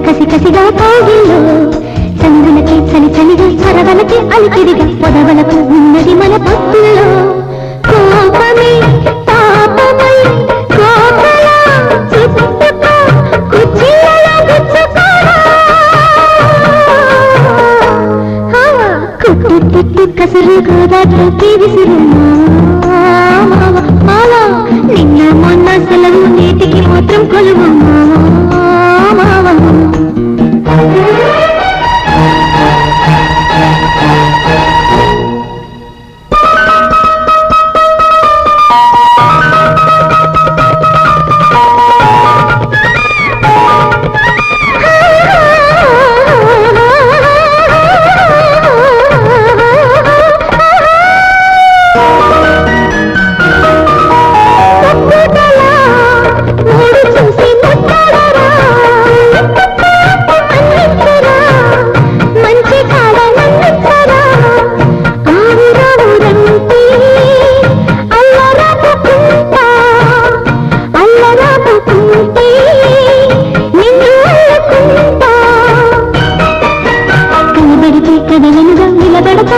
కసి కసిగా కాగిల్లో చందులకి చలి చలిగా చరవలకి అలికిడిగా పొదవలకు ఉన్నది మన పప్పుల్లో కోపమే తాపమై కోపలా చుట్టుకో కుచ్చిళ్ళలో గుచ్చుకోరా కుట్టు తిట్టు కసురు గోదాట్లోకి విసురున్నావా నిన్న మొన్న సెలవు నీటికి మాత్రం కొలువున్నావా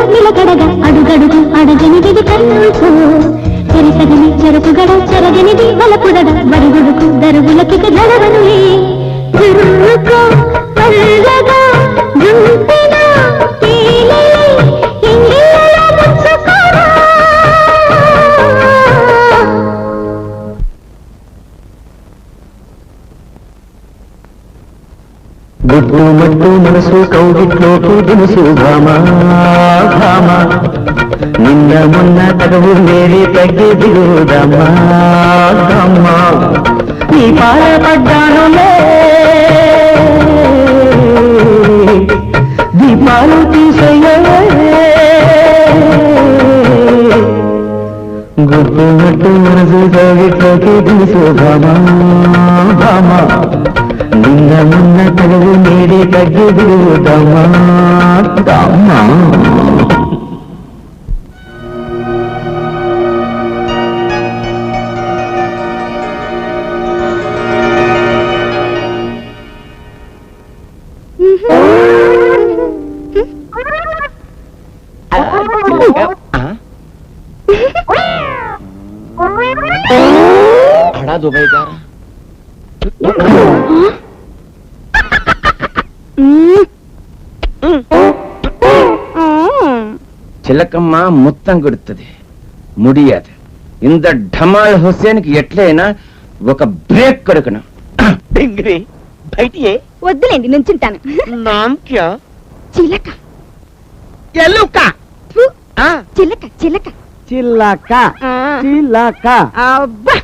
నిలకడగా అడుగడుగు అడగనిది కన్నుతో చెరిసగని చెరుకుగడ చెరగనిది వలపుడడ బరుగుడుకు దరుగులకి జరగనులే జరుకో పల్లగా జుంపినా తేలే ఇంగిలలో ముచ్చుకోరా గుడ్డు మట్టు మనసు కౌగిట్లోకి దినుసు భామా భామా నిన్న మొన్న తగవు వేరే తగ్గి దిగుదామా దమ్మా నీ పాలపడ్డానులే దీపాలు తీసయ్యే గుడ్డు మట్టు మనసు కౌగిట్లోకి దినుసు భామా భామా నిన్న మొన్న తగవు నేడే తగ్గి దిగుదామా దమ్మా खड़ा दुबई का చిలకమ్మ మొత్తం కొడుతుంది ముడియాదు ఇంత ఢమాల్ హుస్సేన్కి ఎట్లయినా ఒక బ్రేక్ కొడుకును డింగ్రీ బయటియే వద్దులేండి నుంచుంటాను నామ్ క్యా చిలక ఎలుక చిలక చిలక చిల్లక చిల్లక అబ్బా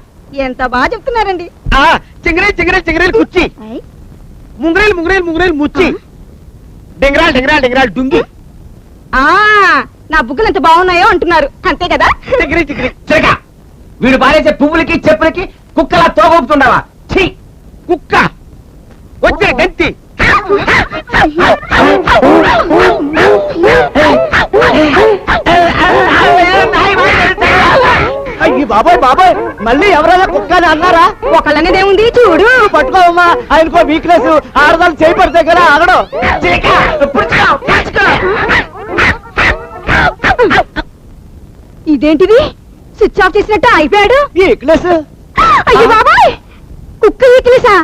ఎంత బాగా చెప్తున్నారండి చింగరే చింగరే చింగరే కుర్చీ ముంగరేలు ముంగరేలు ముంగరేలు ముచ్చి డింగరాలు డింగరాలు డింగరాలు డుంగి నా బుగ్గలు ఎంత బాగున్నాయో అంటున్నారు అంతే కదా చిరక వీడు పారేసే పువ్వులకి చెప్పులకి కుక్కలా తోగొప్పుతుండవా ఛీ కుక్క వచ్చే గంతి అయ్యి బాబాయ్ బాబాయ్ మళ్ళీ ఎవరైనా కుక్క అని అన్నారా ఒకళ్ళనేదేముంది చూడు పట్టుకోమ్మా ఆయనకో వీక్నెస్ ఆడదాలు చేపడితే కదా ఆగడం ఇదేంటిది స్విచ్ ఆఫ్ చేసినట్టు అయిపోయాడు వీక్నెస్ అయ్యో బాబాయ్ కుక్క వీక్నెసా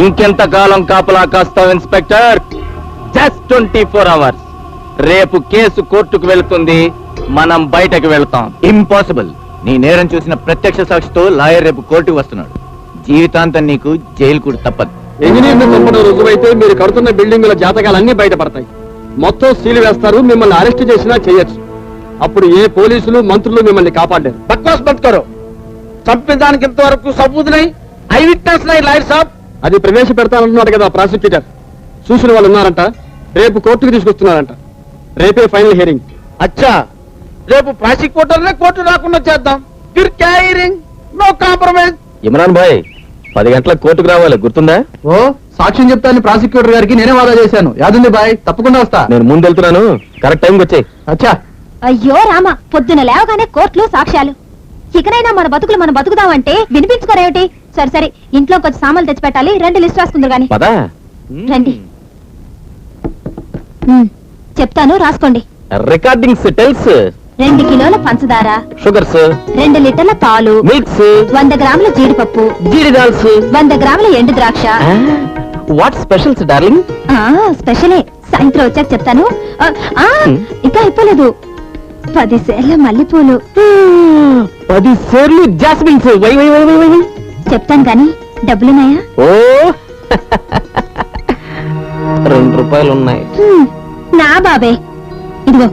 ఇంకెంత కాలం కాపలా కాస్తావు ఇన్స్పెక్టర్? Just 24 hours. రేపు కేసు కోర్టుకు వెళ్తుంది, మనం బయటకు వెళ్తాం. ఇంపాసిబుల్. నీ నేరం చూసిన ప్రత్యక్ష సాక్షితో లాయర్ రేపు కోర్టుకు వస్తున్నాడు. జీవితాంతం నీకు జైలు కూడా తప్పదు. ఇంజనీర్ని చంపడం రుజువైతే మీరు కడుతున్న బిల్డింగుల జాతకాలన్నీ బయటపడతాయి. మొత్తం సీలు వేస్తారు, మిమ్మల్ని అరెస్ట్ చేసినా చేయొచ్చు. అప్పుడు ఏ పోలీసులు మంత్రులు మిమ్మల్ని కాపాడారు. బక్వాస్ బతుకోరు చంపిన దానికి ఇంతవరకు సబూతులై ఐ విట్నెస్ లై లాయర్ సాబ్. అది ప్రవేశపెడతానంటున్నాడు కదా ప్రాసిక్యూటర్. చూసిన వాళ్ళు ఉన్నారంట, రేపు కోర్టుకు తీసుకొస్తున్నారంట. రేపే ఫైనల్ హియరింగ్. అచ్చా రేపు ప్రాసిక్యూటర్నే కోర్టు రాకుండా చేద్దాం. ఫిర్ క్యా హియరింగ్, నో కాంప్రమైజ్. ఇమ్రాన్ భాయ్ 10 గంటలకు కోర్టుకు రావాలి, గుర్తుందా? ఓ సాక్ష్యం చెప్తాను ప్రాసిక్యూటర్ గారికి నేనే వాదా చేశాను. యాదుంది బాయ్, తప్పకుండా వస్తా. నేను ముందు వెళ్తున్నాను, కరెక్ట్ టైంకి వచ్చాయి. అచ్చా అయ్యో రామ, పొద్దున లేవగానే కోర్టులో సాక్ష్యాలు. ఇకనైనా మన బతుకులు మనం బతుకుదామంటే వినిపించుకోరేమిటి? సరే సరే, ఇంట్లో కొంచెం సామాన్లు తెచ్చిపెట్టాలి. రండి, లిస్ట్ రాసుకుందరు గాని. పదా రండి. చెప్తాను, రాసుకోండి. రికార్డింగ్స్ టెల్స్ 2 కిలోల పంచదార, షుగర్స్ 2 లీటర్ల పాలు, మిల్క్స్ 100 గ్రాముల జీడిపప్పు, జీడిదాల్స్. 100 గ్రాముల ఎండు ద్రాక్ష. What specials darling? స్పెషలే, సాయంత్రం వచ్చాక చెప్తాను. ఇంకా అయిపోలేదు. 10 సేర్ల మల్లెపూలు, 10 సేర్లు jasmines. Why why why why why. చెప్తాను గాని డబ్బులున్నాయా? ఓ 2 రూపాయలు ఉన్నాయి. నా బాబే, ఇదిగో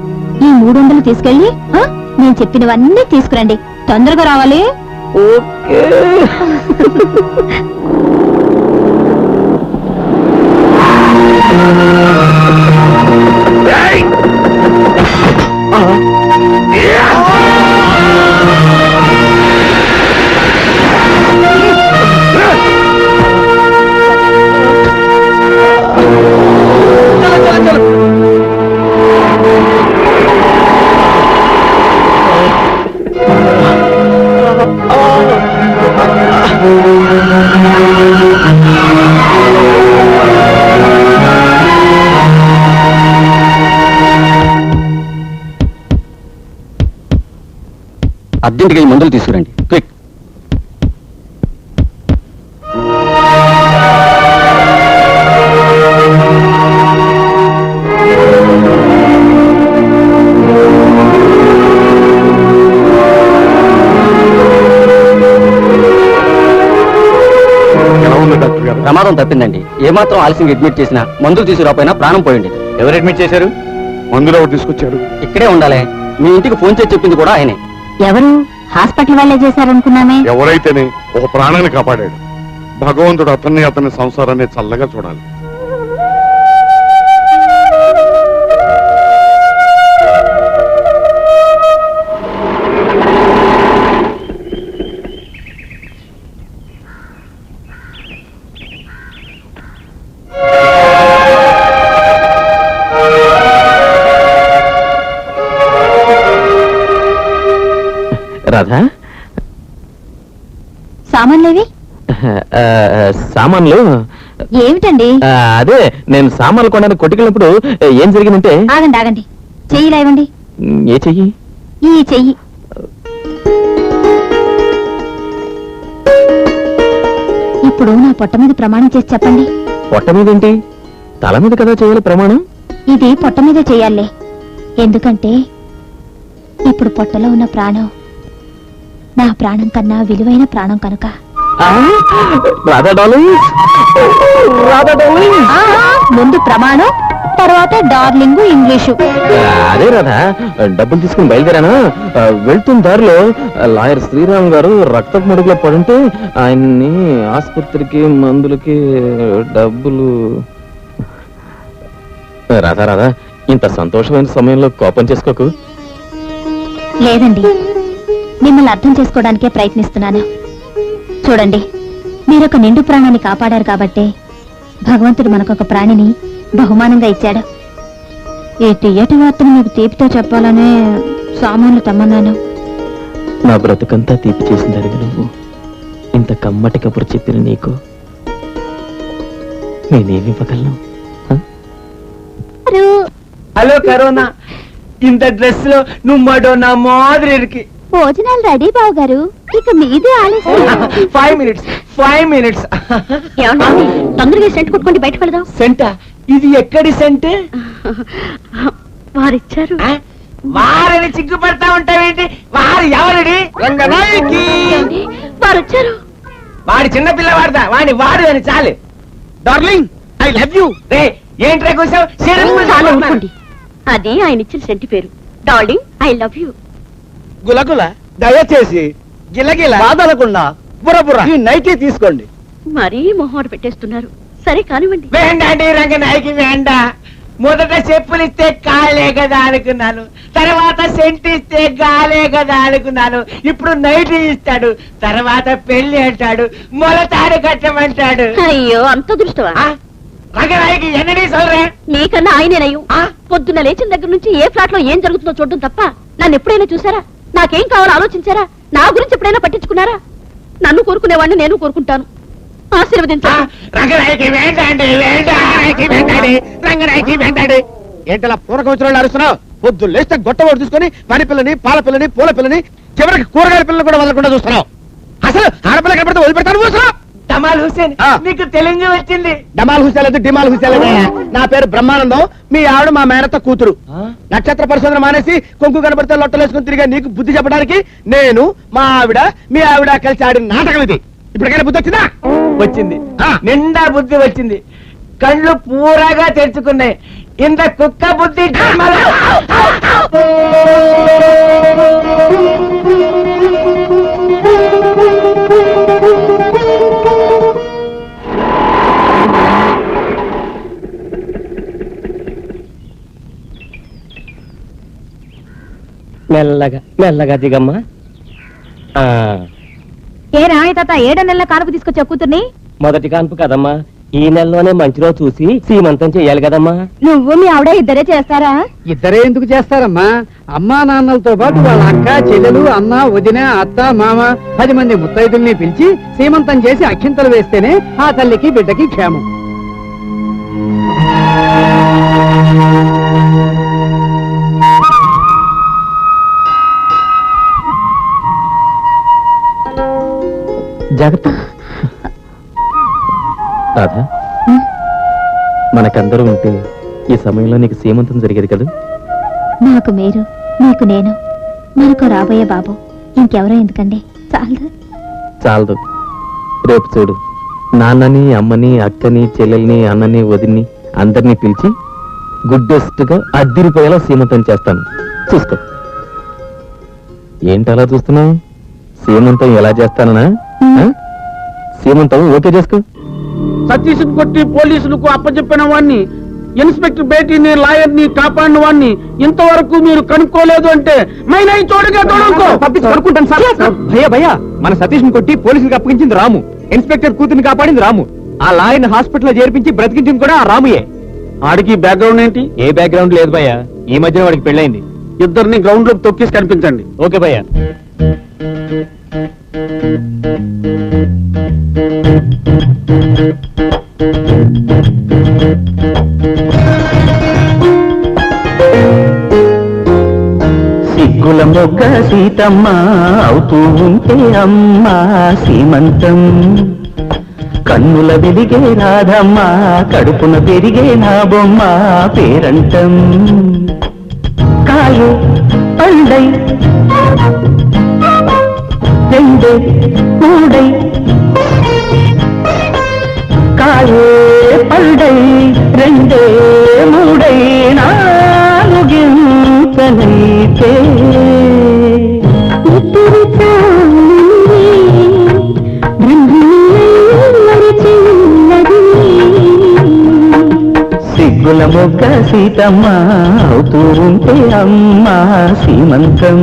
ఈ 300 తీసుకెళ్ళి నేను చెప్పినవన్నీ తీసుకురండి. తొందరగా రావాలి. ఓకే. అర్జెంటుగా ఈ మందులు తీసుకురండి, క్విక్. ఎలా ఉంది డాక్టర్ గారు? ప్రమాదం తప్పిందండి. ఏమాత్రం ఆలస్యంగా అడ్మిట్ చేసినా మందులు తీసుకురాపోయినా ప్రాణం పోయింది. ఎవరు అడ్మిట్ చేశారు? మందులో ఒకటి తీసుకొచ్చారు. ఇక్కడే ఉండాలి. మీ ఇంటికి ఫోన్ చేసి చెప్పింది కూడా ఆయనే. ఎవరు? హాస్పిటల్ వాళ్ళే చేశారనుకున్నామే. ఎవరైతేనే ఒక ప్రాణాన్ని కాపాడాడు. భగవంతుడు అతని సంసారాన్ని చల్లగా చూడాలి. రాధా, సామాన్లేవి? సామాన్లు ఏమిటండి? అదే నేను సామాన్లు కొనడానికి కొట్టుకెళ్ళినప్పుడు ఏం జరిగిందంటే. ఆగండి ఆగండి, చెయ్యి లేవండి. ఏ చెయ్యి? ఈ చెయ్యి. ఇప్పుడు నా పొట్ట మీద ప్రమాణం చేసి చెప్పండి. పొట్ట మీద ఏంటి? తల మీద కదా చేయాలి ప్రమాణం. ఇది పొట్ట మీద చెయ్యాలే. ఎందుకంటే ఇప్పుడు పొట్టలో ఉన్న ప్రాణం నా ప్రాణం కన్నా విలువైన ప్రాణం కనుక. Radha darling, Radha darling. ముందు ప్రమాణం, తర్వాత డార్లింగ్ ఇంగ్లీషు. అదే రాధా, డబ్బులు తీసుకుని బయలుదేరాను. వెళ్తున్న దారిలో లాయర్ శ్రీరామ్ గారు రక్తపు మడుగులో పడుంటే ఆయన్ని ఆసుపత్రికి మందులకి డబ్బులు. రాధా రాధా, ఇంత సంతోషమైన సమయంలో కోపం చేసుకోకు. లేదండి, మిమ్మల్ని అర్థం చేసుకోవడానికే ప్రయత్నిస్తున్నాను. చూడండి, మీరొక నిండు ప్రాణాన్ని కాపాడారు కాబట్టే భగవంతుడు మనకొక ప్రాణిని బహుమానంగా ఇచ్చాడు. ఈ తీయటి వార్తను మీకు తీపితో చెప్పాలనే సామాన్లు తమ్మన్నాను. నా బ్రతుకంతా తీపి చేసిందని నువ్వు ఇంత కమ్మటి కబురు చెప్పిన నీకు నేనేమివ్వగలను? హలో కరోనా, ఇంత డ్రెస్ లో నువ్వు మడోనా మాదిరికి. భోజనాలు రెడీ బావు గారు, ఇక మీదే ఆలస్యం. 5 minutes. తొందరగా సెంట్ కొట్టుకుంటే బయటకు వెళదాం. సెంటా? ఇది ఎక్కడి సెంట్? వారిచ్చారు. వారిని చిగ్గుపడతా ఉంటావేంటి? వారు ఎవరిడి? రంగనాయకి. వారొచ్చారు. వాడి చిన్న పిల్లవాడదా? వాడిని వాడు అని చాలు. Darling, I love you. రే, ఏంట్రా కూర్చావు? అదే ఆయన ఇచ్చిన సెంటి పేరు, డార్లింగ్ ఐ లవ్ యూ. గులగుల, దయచేసి గిలగిల బాధలకుండా బుర్రబుర్ర ఈ నైటీ తీసుకోండి. మరీ మొహమాట పెట్టేస్తున్నారు. సరే కానివ్వండి. వేండండి రంగనాయకి, వేండా. మొదట చెప్పులు ఇస్తే కాలే కదా అనుకున్నాను, తర్వాత సెంట్ ఇస్తే గాలే కదా అనుకున్నాను. ఇప్పుడు నైట్ ఇస్తాడు, తర్వాత పెళ్లి అంటాడు, మొలతాడు కట్టమంటాడు. అయ్యో, అంత దృష్టవా? రంగనాయకి ఎన్నడీ సోదరే. నీకన్నా ఆయనేనయ్యూ. పొద్దున్న లేచిన దగ్గర నుంచి ఏ ఫ్లాట్ లో ఏం జరుగుతుందో చూడడం తప్ప నన్ను ఎప్పుడైనా చూసారా? నాకేం కావాలో ఆలోచించారా? నా గురించి ఎప్పుడైనా పట్టించుకున్నారా? నన్ను కోరుకునేవాడిని నేను కోరుకుంటాను. ఆశీర్వదించండి. రంగనాయకి వేండండి, వేండానికి వేండండి, రంగనాయకి వేండండి. ఏంటలా పూరకవచరాలు అరుస్తున్నావు? పొద్దు లేస్తే గొట్టవాడు తీసుకొని పని పిల్లని, పాల పిల్లని, పూల పిల్లని, చివరికి కూరగాయల పిల్లలు కూడా వదలకుండా చూస్తున్నావు. అసలు ఆడపిల్ల కనపడితే వదిలిపెడతాను చూస్తున్నావు. డమాల్ హుసేన్, నీకు తెలుగు వచ్చింది. డమాల్ హుసేన్ లేదు, డిమాల్ హుసేన్ లేదు. నా పేరు బ్రహ్మానందం. మీ ఆవిడ మా మేనత్త కూతురు. నక్షత్ర పరిశోధన మానేసి కొంకు కనపడితే లొట్టలేసుకుని తిరిగా నీకు బుద్ధి చెప్పడానికి నేను, మా ఆవిడ, మీ ఆవిడ కలిసి ఆడిన నాటకం ఇది. ఇప్పటికైనా బుద్ధి వచ్చిందా? వచ్చింది, నిండా బుద్ధి వచ్చింది. కళ్ళు పూరాగా తెరుచుకున్నాయి. ఇంత కుక్క బుద్ధి మెల్లగా మెల్లగా దిగమ్మా. ఏ రాయ తాత, 7 నెలల కానుక తీసుకొచ్చా కూతుర్ని? మొదటి కాన్పు కదమ్మా, ఈ నెలలోనే మంచి రోజు చూసి సీమంతం చెయ్యాలి కదమ్మా. నువ్వు మీ ఆవిడ ఇద్దరే చేస్తారా? ఇద్దరే ఎందుకు చేస్తారమ్మా? అమ్మా నాన్నలతో పాటు వాళ్ళ అక్క, చెల్లెలు, అన్న, వదిన, అత్త, మామ 10 మంది ముత్తైదుల్ని పిలిచి సీమంతం చేసి అక్షింతలు వేస్తేనే ఆ తల్లికి బిడ్డకి క్షేమం. జాగ్రత్త రాధా, మనకందరూ ఉంటే ఈ సమయంలో నీకు సీమంతం జరిగేది కదా. నాకు మీరు, నీకు నేను, మనకు రాబోయే బాబు, ఇంకెవరో ఎందుకండి? చాలదు. రేపు చూడు, నాన్నని, అమ్మని, అక్కని, చెల్లెల్ని, అన్నని, వదిన్ని అందరినీ పిలిచి గుడ్డెస్ట్ గా అద్దిరిపోయేలా సీమంతం చేస్తాను. చూసుకో. ఏంటి అలా చూస్తున్నావు? సీమంతం ఎలా చేస్తానా? సీమంతం ఓకే చేసుకో. సతీష్ కొట్టి పోలీసులకు అప్పచెప్పిన వాడిని, ఇన్స్పెక్టర్ బేటీని, లాయర్ని కాపాడిన వాడిని ఇంతవరకు మీరు కనుక్కోలేదు అంటే మైనై తోడుగా కనుక్కుంటాను సార్. భయ్యా, మన సతీష్ ని కొట్టి పోలీసులకు అప్పగించింది రాము, ఇన్స్పెక్టర్ కూతురిని కాపాడింది రాము, ఆ లాయర్ని హాస్పిటల్లో చేర్పించి బ్రతికించింది కూడా ఆ రాముయే. ఆడికి బ్యాక్గ్రౌండ్ ఏంటి? ఏ బ్యాక్గ్రౌండ్ లేదు భయ్యా, ఈ మధ్యన వాడికి పెళ్ళైంది. ఇద్దరిని గ్రౌండ్ లోకి తొక్కేసి కనిపించండి. ఓకే భయ్యా. సిగ్గుల మొగ్గ సీతమ్మ అవుతూ ఉంటే అమ్మ సీమంతం, కన్నుల వెలిగే రాధమ్మ, కడుపున పెరిగే నా బొమ్మ పేరంటం. కాయే పండై రెండే మూడై, కాయే పండై రెండే మూడై, నీకే ఇద్దరు చాలి బ్రహ్మయ్యరి చిన్నది సిగ్గుల మొగ్గ సీతమ్మ అవుతూ ఉంటే అమ్మ సీమంతం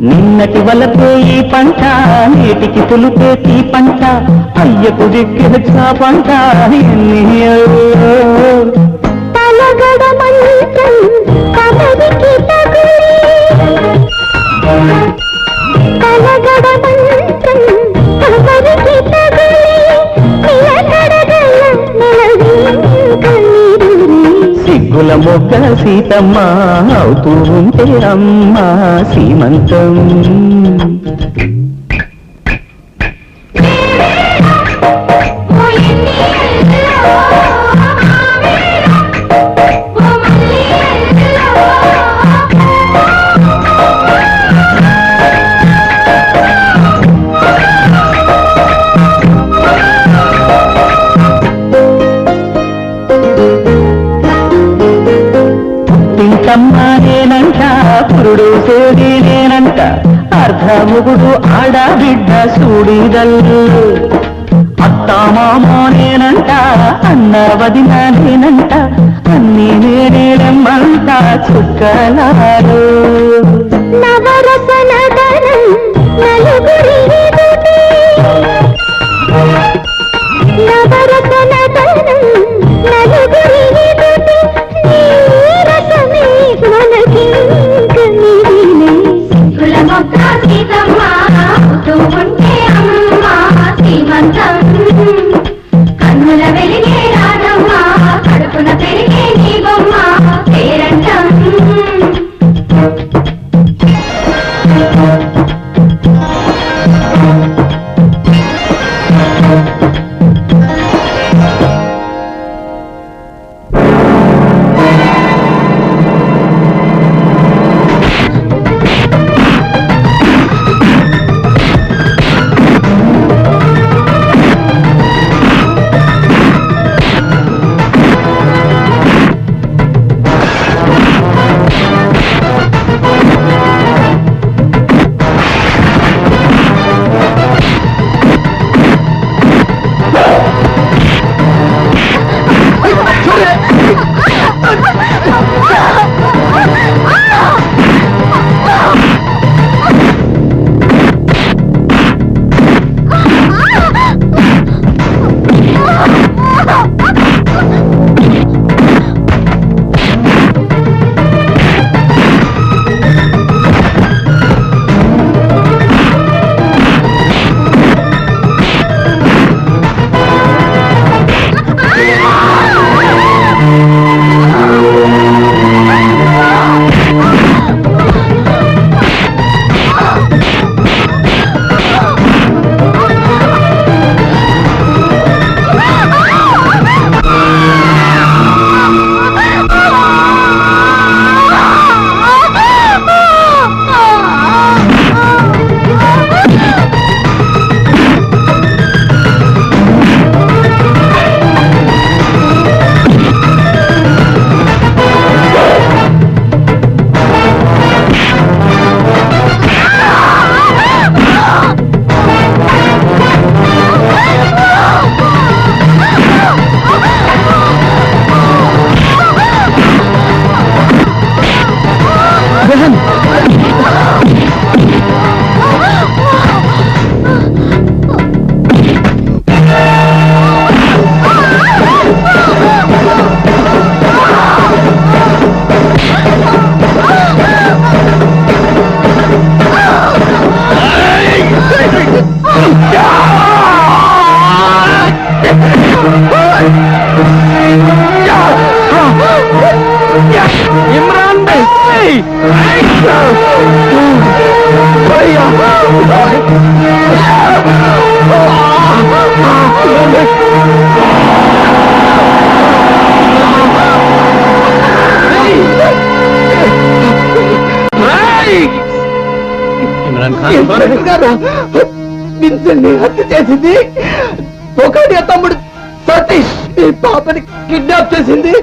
నిన్నటి వలపే ఈ పంట నేటికి పులుపే తీ పంట అయ్యకు దిక్కిన పంట తలగడ మంత్రం కబరికి తగులి తలగడ మంత్రం కబరికి తగులి నిలకడగల నిలవి కన్నీరురే సిగ్గుల మొగ్గ సీతమ్మ అవుతూ ఉంటే అమ్మ సీమంతం పుట్టింటమ్మ నేనంట పురుడు సోడి నేనంట అర్ధముగుడు ఆడ బిడ్డ సూడిదల్లు అత్తామామ నేనంట అన్న వదిన నేనంట అన్ని నేనేడమ్మంట చుక్కలాలు నవరసనదనం నలుగురి ఎదుటే నవరసనదనం నలుగురి ఎదుటే నీ రసమే మనకింక మిగిలే సిగ్గుల మొగ్గ సీతమ్మ అవుతూ ఉంటే అమ్మ సీమంతం కన్నుల వెలిగే రాధమ్మ కడుపున పెరిగే నీ బొమ్మ పేరంటం విన్సెంట్ హత్య చేసింది ఒకటి తమ్ముడు సతీష్ ఈ పాపని కిడ్నాప్ చేసింది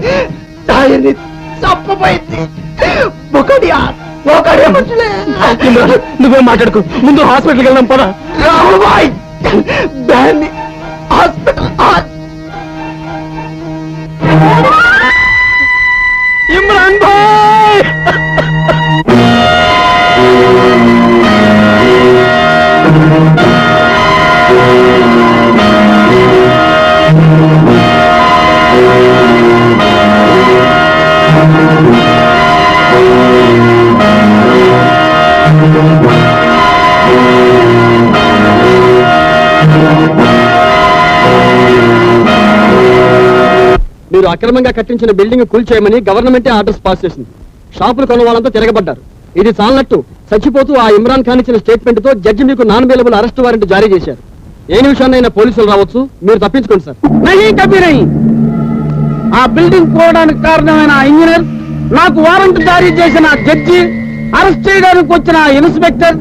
ఆయన్ని చంపబోయింది ఒకటి నువ్వే మాట్లాడుకో ముందు హాస్పిటల్కి వెళ్దాం పద రాముబాయ్ దాన్ని హాస్పిటల్ ఇమ్రాన్ భాయ్ మీరు అక్రమంగా కట్టించిన బిల్డింగ్ కూల్చేయమని గవర్నమెంటే ఆర్డర్స్ పాస్ చేసింది. షాపులు కొన్న వాళ్ళంతా తిరగబడ్డారు. ఇది చాలనట్టు చచ్చిపోతూ ఆ ఇమ్రాన్ ఖాన్ ఇచ్చిన స్టేట్మెంట్ తో జడ్జి మీకు నాన్ బెయిలబుల్ అరెస్ట్ వారెంట్ జారీ చేశారు. ఏ నిమిషాన్నైనా పోలీసులు రావచ్చు, మీరు తప్పించుకోండి సార్. ఆ బిల్డింగ్ పోవడానికి కారణమైన ఇంజనీర్, నాకు వారెంట్ జారీ చేసిన జడ్జి, అరెస్ట్ చేయడానికి వచ్చిన ఇన్స్పెక్టర్,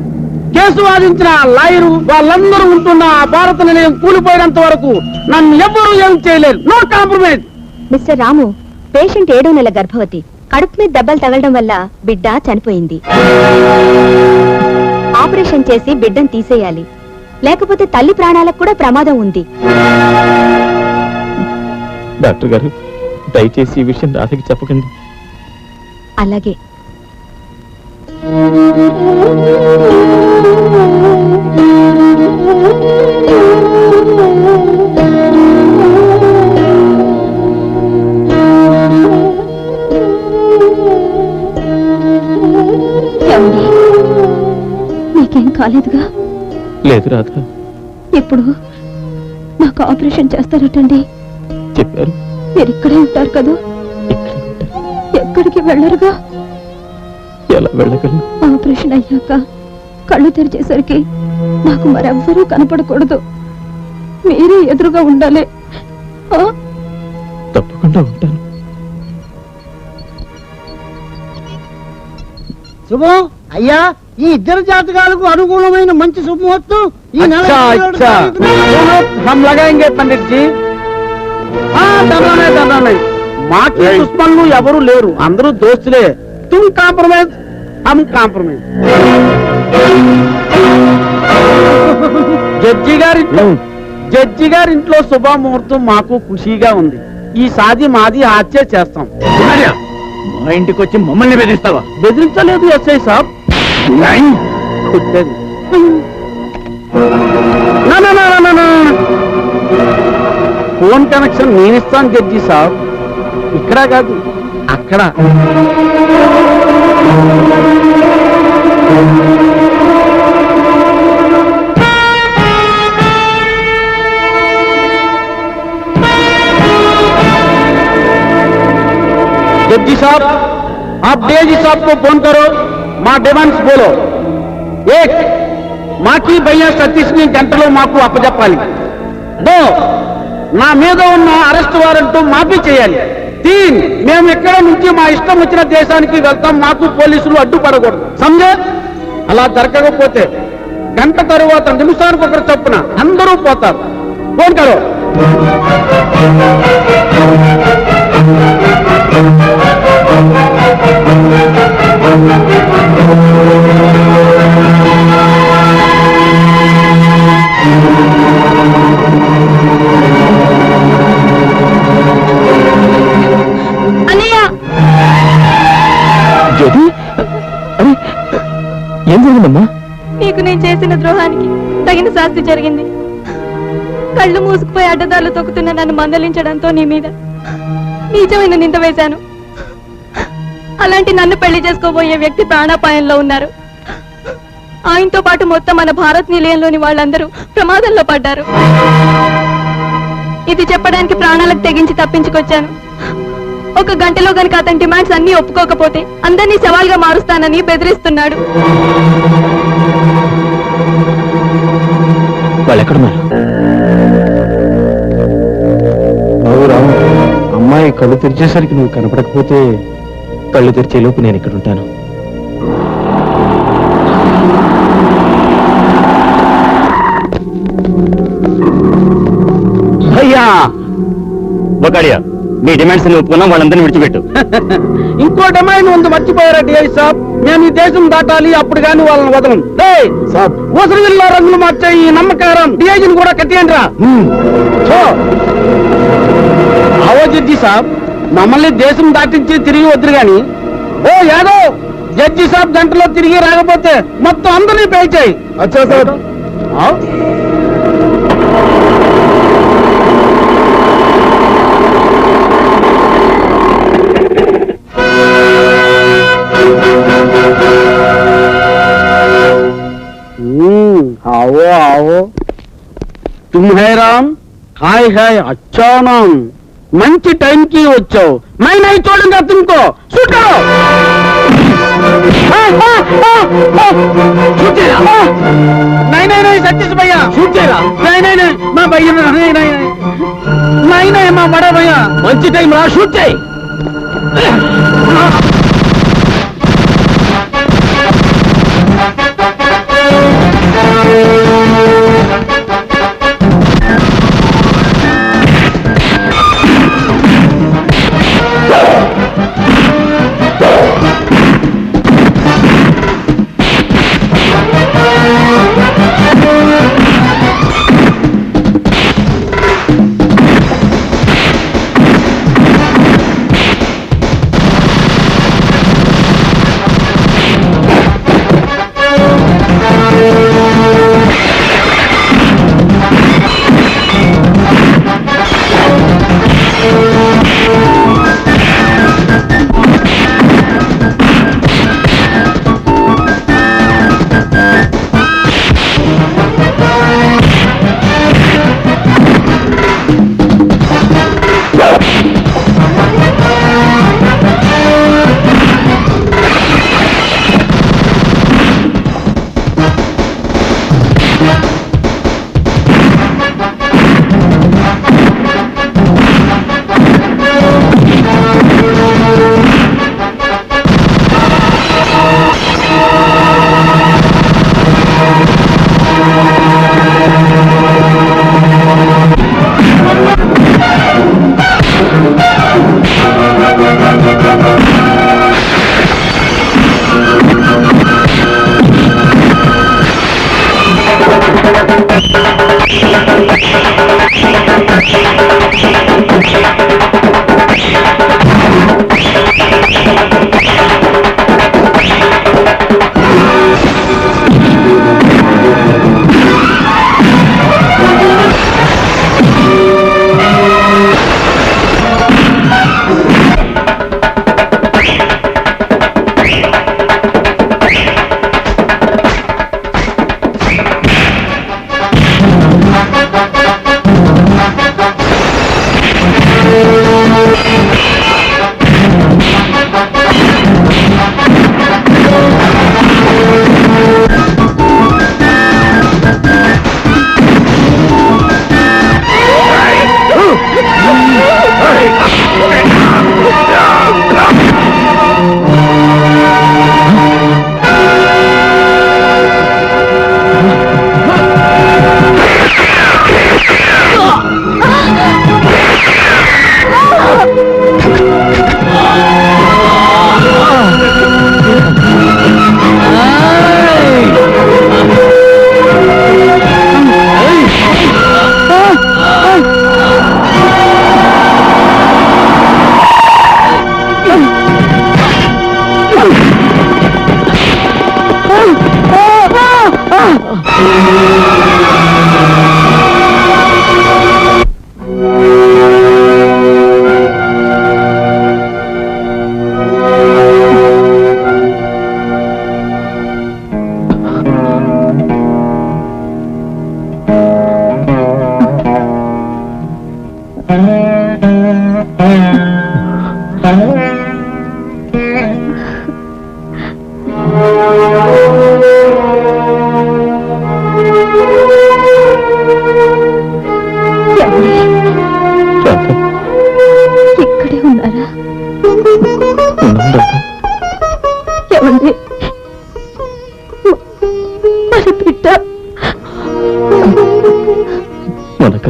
కేసు వాదించిన లాయరు, వాళ్ళందరూ ఉంటున్న ఆ భారత నిలయం కూలిపోయినంత వరకు నన్ను ఎవ్వరూ ఏం చేయలేరు. No compromise. Mister Ramu, patient 7 నెలల గర్భవతి. కడుపు మీద దెబ్బలు తగలడం వల్ల బిడ్డ చనిపోయింది. ఆపరేషన్ చేసి బిడ్డను తీసేయాలి, లేకపోతే తల్లి ప్రాణాలకు కూడా ప్రమాదం ఉంది. డాక్టర్ గారు, దయచేసి ఈ విషయం రాధకి చెప్పకండి. అలాగే. మీకేం కాలేదుగా? లేదు రాధ. ఇప్పుడు నాకు ఆపరేషన్ చేస్తారటండి. చెప్పారు. మీరు ఇక్కడే ఉంటారు కదా? ఎక్కడికి వెళ్ళరుగా? ఎలా వెళ్ళగలను? ఆపరేషన్ అయ్యాక కళ్ళు తెరిచేసరికి నాకు మరెవ్వరూ కనపడకూడదు. మీరే ఎదురుగా ఉండాలి. తప్పకుండా ఉంటాను. శుభం అయ్యా, ఈ ఇద్దరు జాతకాలకు అనుకూలమైన మంచి శుభముహూర్తం ఈ నెల हम लगाएंगे पंडित जी. మాకి దుష్మన్లు ఎవరు లేరు, అందరూ దోస్తులే. తుమ్ కాంప్రమైజ్, హమ్ కాంప్రమైజ్. జడ్జి గారింట్లో శుభముహూర్తం మాకు ఖుషీగా ఉంది. ఈ సాది మాది ఆచే చేస్తాం. మా ఇంటికి వచ్చి మమ్మల్ని బెదిరిస్తావా? బెదిరించలేదు ఎస్ఐ సాబ్. కొట్టేది. ఫోన్ కనెక్షన్ నేనిస్తాను జడ్జి సాబ్. ఇక్కడ కాదు, అక్కడ. जज्जी साहब, आप डीआईजी साहब को फोन करो, మా డిమాండ్స్ బోలో. एक, మాకి భయ్య సతీష్ ని గంటలో మాకు అప్పచెప్పాలి. 2, నా మీద ఉన్న అరెస్ట్ వారెంట్ మాఫీ చేయాలి. 3, మేము ఎక్కడ నుంచి మా ఇష్టం వచ్చిన దేశానికి వెళ్తాం, మాకు పోలీసులు అడ్డుపడకూడదు. సమజే? అలా జరగకపోతే గంట తరువాత నిమిషానికి ఒకరు చొప్పున అందరూ పోతారు. ఫోన్ కరో. జ్యోతి, అరే ఏం జరిగిందమ్మా? నీకు నేను చేసిన ద్రోహానికి తగిన శాస్తి జరిగింది. కళ్ళు మూసుకుపోయి అడ్డదారులు తొక్కుతున్న నన్ను మందలించడంతో నీ మీద నీచమైన నింద వేశాను. అలాంటి నన్ను పెళ్లి చేసుకోబోయే వ్యక్తి ప్రాణాపాయంలో ఉన్నారు. ఆయనతో పాటు మొత్తం మన భారత్ నిలయంలోని వాళ్ళందరూ ప్రమాదంలో పడ్డారు. ఇది చెప్పడానికి ప్రాణాలకు తెగించి తప్పించుకొచ్చాను. 1 గంటలో గనుక అతని డిమాండ్స్ అన్ని ఒప్పుకోకపోతే అందరినీ సవాల్గా మారుస్తానని బెదిరిస్తున్నాడు. వాళ్ళు ఎక్కడున్నారు? రాము, అమ్మాయి కళ్ళు తెరిచేసరికి నువ్వు కనపడకపోతే కళ్ళు తెరిచే లోపు నేను ఇక్కడ ఉంటాను. అయ్యా బకాడియా మీ డిమాండ్స్ ఒప్పుకున్నాం, వాళ్ళందరినీ విడిచిపెట్టు. ఇంకో డిమాండ్ ఉంది, మర్చిపోయారా డిఐ సాబ్? మేము ఈ దేశం దాటాలి, అప్పుడు కానీ వాళ్ళని వదలం. ఊసరవిల్లా రంగులు మార్చే ఈ నమ్మకారం డిఐజీని కూడా కట్టేయండి రా. ఆవో జడ్జి సాబ్, మమ్మల్ని దేశం దాటించి తిరిగి వద్దురు గాని ఓ యాదవ్, జడ్జి సాబ్ గంటలో తిరిగి రాకపోతే మొత్తం అందరినీ పే చేయి. అచ్చా సార్. आओ आओ, तुम है राम, हाय हाय अच्छा नाम, మంచి టైం కి వచ్చావు. मैं नहीं छोड़ूंगा तुमको, शूट करो. नहीं नहीं नहीं सतीश भैया, शूट చేయరా? नहीं नहीं नहीं मैं भैया नहीं नहीं नहीं नहीं मैं बड़ा भैया, మంచి టైం రా, షూట్ చేయి.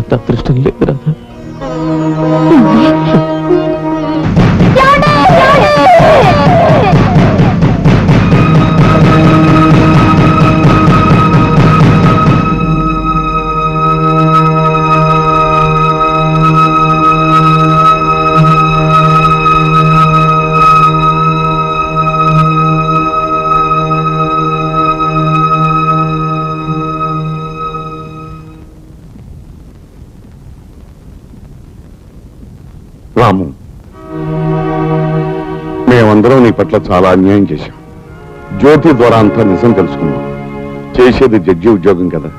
అంత అదృష్టం లేదు రాధా. రాము, మేమందరం నీ పట్ల చాలా అన్యాయం చేశాం. జ్యోతి ద్వారా అంతా నిజం తెలుసుకున్నాం. చేసేది జడ్జి ఉద్యోగం కదా,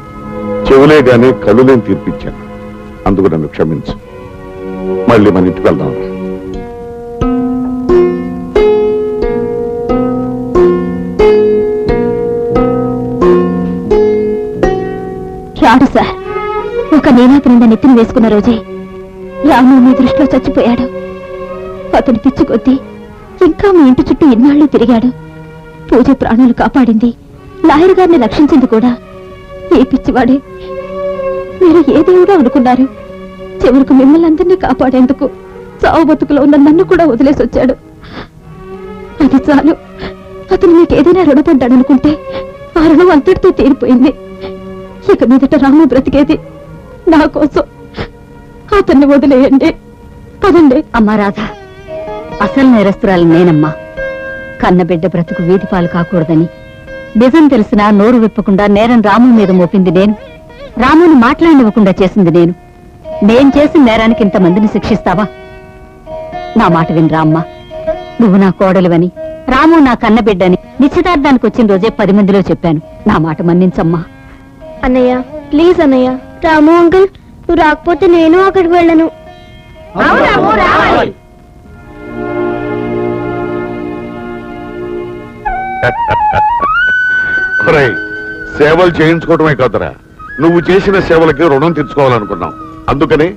చెవులే గానీ కళ్ళులేని తీర్పిచ్చాను. అందుకు నన్ను క్షమించు. మళ్ళీ మన ఇంటికి వెళ్దాం. రాడు సార్, ఒక నీలాప నిండా నెత్తిని వేసుకున్న రోజే రాము మీ దృష్టిలో చచ్చిపోయాడు. అతని పిచ్చి కొద్దీ ఇంకా మీ ఇంటి చుట్టూ ఇన్నాళ్ళు తిరిగాడు. పూజ ప్రాణాలు కాపాడింది, లాయర్ గారిని రక్షించింది కూడా ఏ పిచ్చివాడే. మీరు ఏ దేవుడో అనుకున్నారు. చివరికి మిమ్మల్ని అందరినీ కాపాడేందుకు చావు బతుకులో ఉన్న నన్ను కూడా వదిలేసి వచ్చాడు. అది చాలు. అతను మీకు ఏదైనా రుణపడ్డాడనుకుంటే ఆ రుణం అంతటితో తీరిపోయింది. ఇక మీదట రాము బ్రతికేది నా కోసం. అతన్ని వదిలేయండి. పదండి. అమ్మా రాధ, అసలు నేరస్తురాలు నేనమ్మా. కన్నబిడ్డ బ్రతుకు వీధి పాలు కాకూడదని నిజం తెలిసినా నోరు విప్పకుండా నేరం రాము మీద మోపింది నేను. రాముని మాట్లాడనివ్వకుండా చేసింది నేను. నేను చేసిన నేరానికి ఇంతమందిని శిక్షిస్తావా? నా మాట విని రామ్మా. నువ్వు నా కోడలివని, రాము నా కన్నబిడ్డని నిశ్చితార్థానికి వచ్చిన రోజే 10 మందిలో చెప్పాను. నా మాట మన్నించమ్మా. అన్నయ్య ప్లీజ్ అన్నయ్య. రాము అంకుల్, నువ్వు రాకపోతే నేను అక్కడికి వెళ్ళను. సేవలు చేయించుకోవటమే కాదురా, నువ్వు చేసిన సేవలకి రుణం తీర్చుకోవాలనుకున్నాం. అందుకని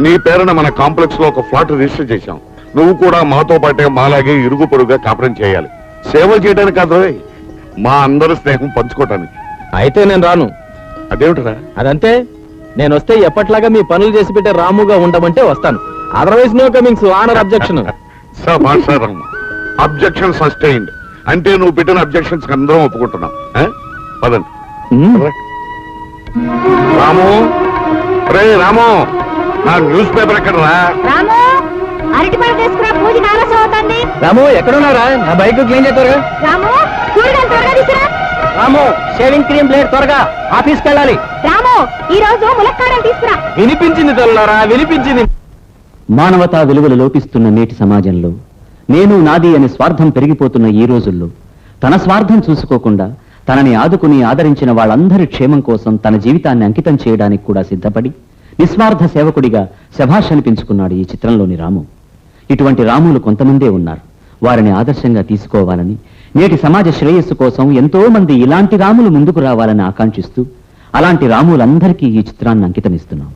నీ పేరున మన కాంప్లెక్స్ లో ఒక ఫ్లాట్ రిజిస్టర్ చేశాం. నువ్వు కూడా మాతో పాటే మాలాగే ఇరుగు పొరుగుగా కాపురం చేయాలి. సేవలు చేయడానికి కాదు, మా అందరి స్నేహం పంచుకోవటానికి. అయితే నేను రాను. అదేమిటరా? అదంతే. నేను వస్తే ఎప్పట్లాగా మీ పనులు చేసి పెట్టే రాముగా ఉండమంటే వస్తాను. Otherwise no comings. Honour objection. Objection sustained. అంటే నువ్వు పెట్టిన అబ్జెక్షన్స్ అందరం ఒప్పుకుంటున్నాం. పదండి. రాము, రే రాము, నా న్యూస్ పేపర్ ఎక్కడ రా? రాము, అరటిపళ్ళు తీసుకురా, పూజకి ఆలస్యం అవుతుంది. రాము ఎక్కడున్నారా? నా బైక్ క్లీన్ చేస్తారా? రాము, కూరగాయలు త్వరగా తీసుకురా. రాము, షేవింగ్ క్రీమ్ ప్లేట్ త్వరగా, ఆఫీస్కి వెళ్ళాలి. రాము, ఈ రోజు ములక్కాడలు తీసుకురా. వినిపించింది తల్లారా, వినిపించింది. మానవతా విలువలు లోపిస్తున్న నేటి సమాజంలో నేను నాది అనే స్వార్థం పెరిగిపోతున్న ఈ రోజుల్లో తన స్వార్థం చూసుకోకుండా తనని ఆదుకుని ఆదరించిన వాళ్ళందరి క్షేమం కోసం తన జీవితాన్ని అంకితం చేయడానికి కూడా సిద్ధపడి నిస్వార్థ సేవకుడిగా శభాష్ అనిపించుకున్నాడు ఈ చిత్రంలోని రాము. ఇటువంటి రాములు కొంతమందే ఉన్నారు. వారిని ఆదర్శంగా తీసుకోవాలని, నేటి సమాజ శ్రేయస్సు కోసం ఎంతో మంది ఇలాంటి రాములు ముందుకు రావాలని ఆకాంక్షిస్తూ అలాంటి రాములందరికీ ఈ చిత్రాన్ని అంకితమిస్తున్నాం.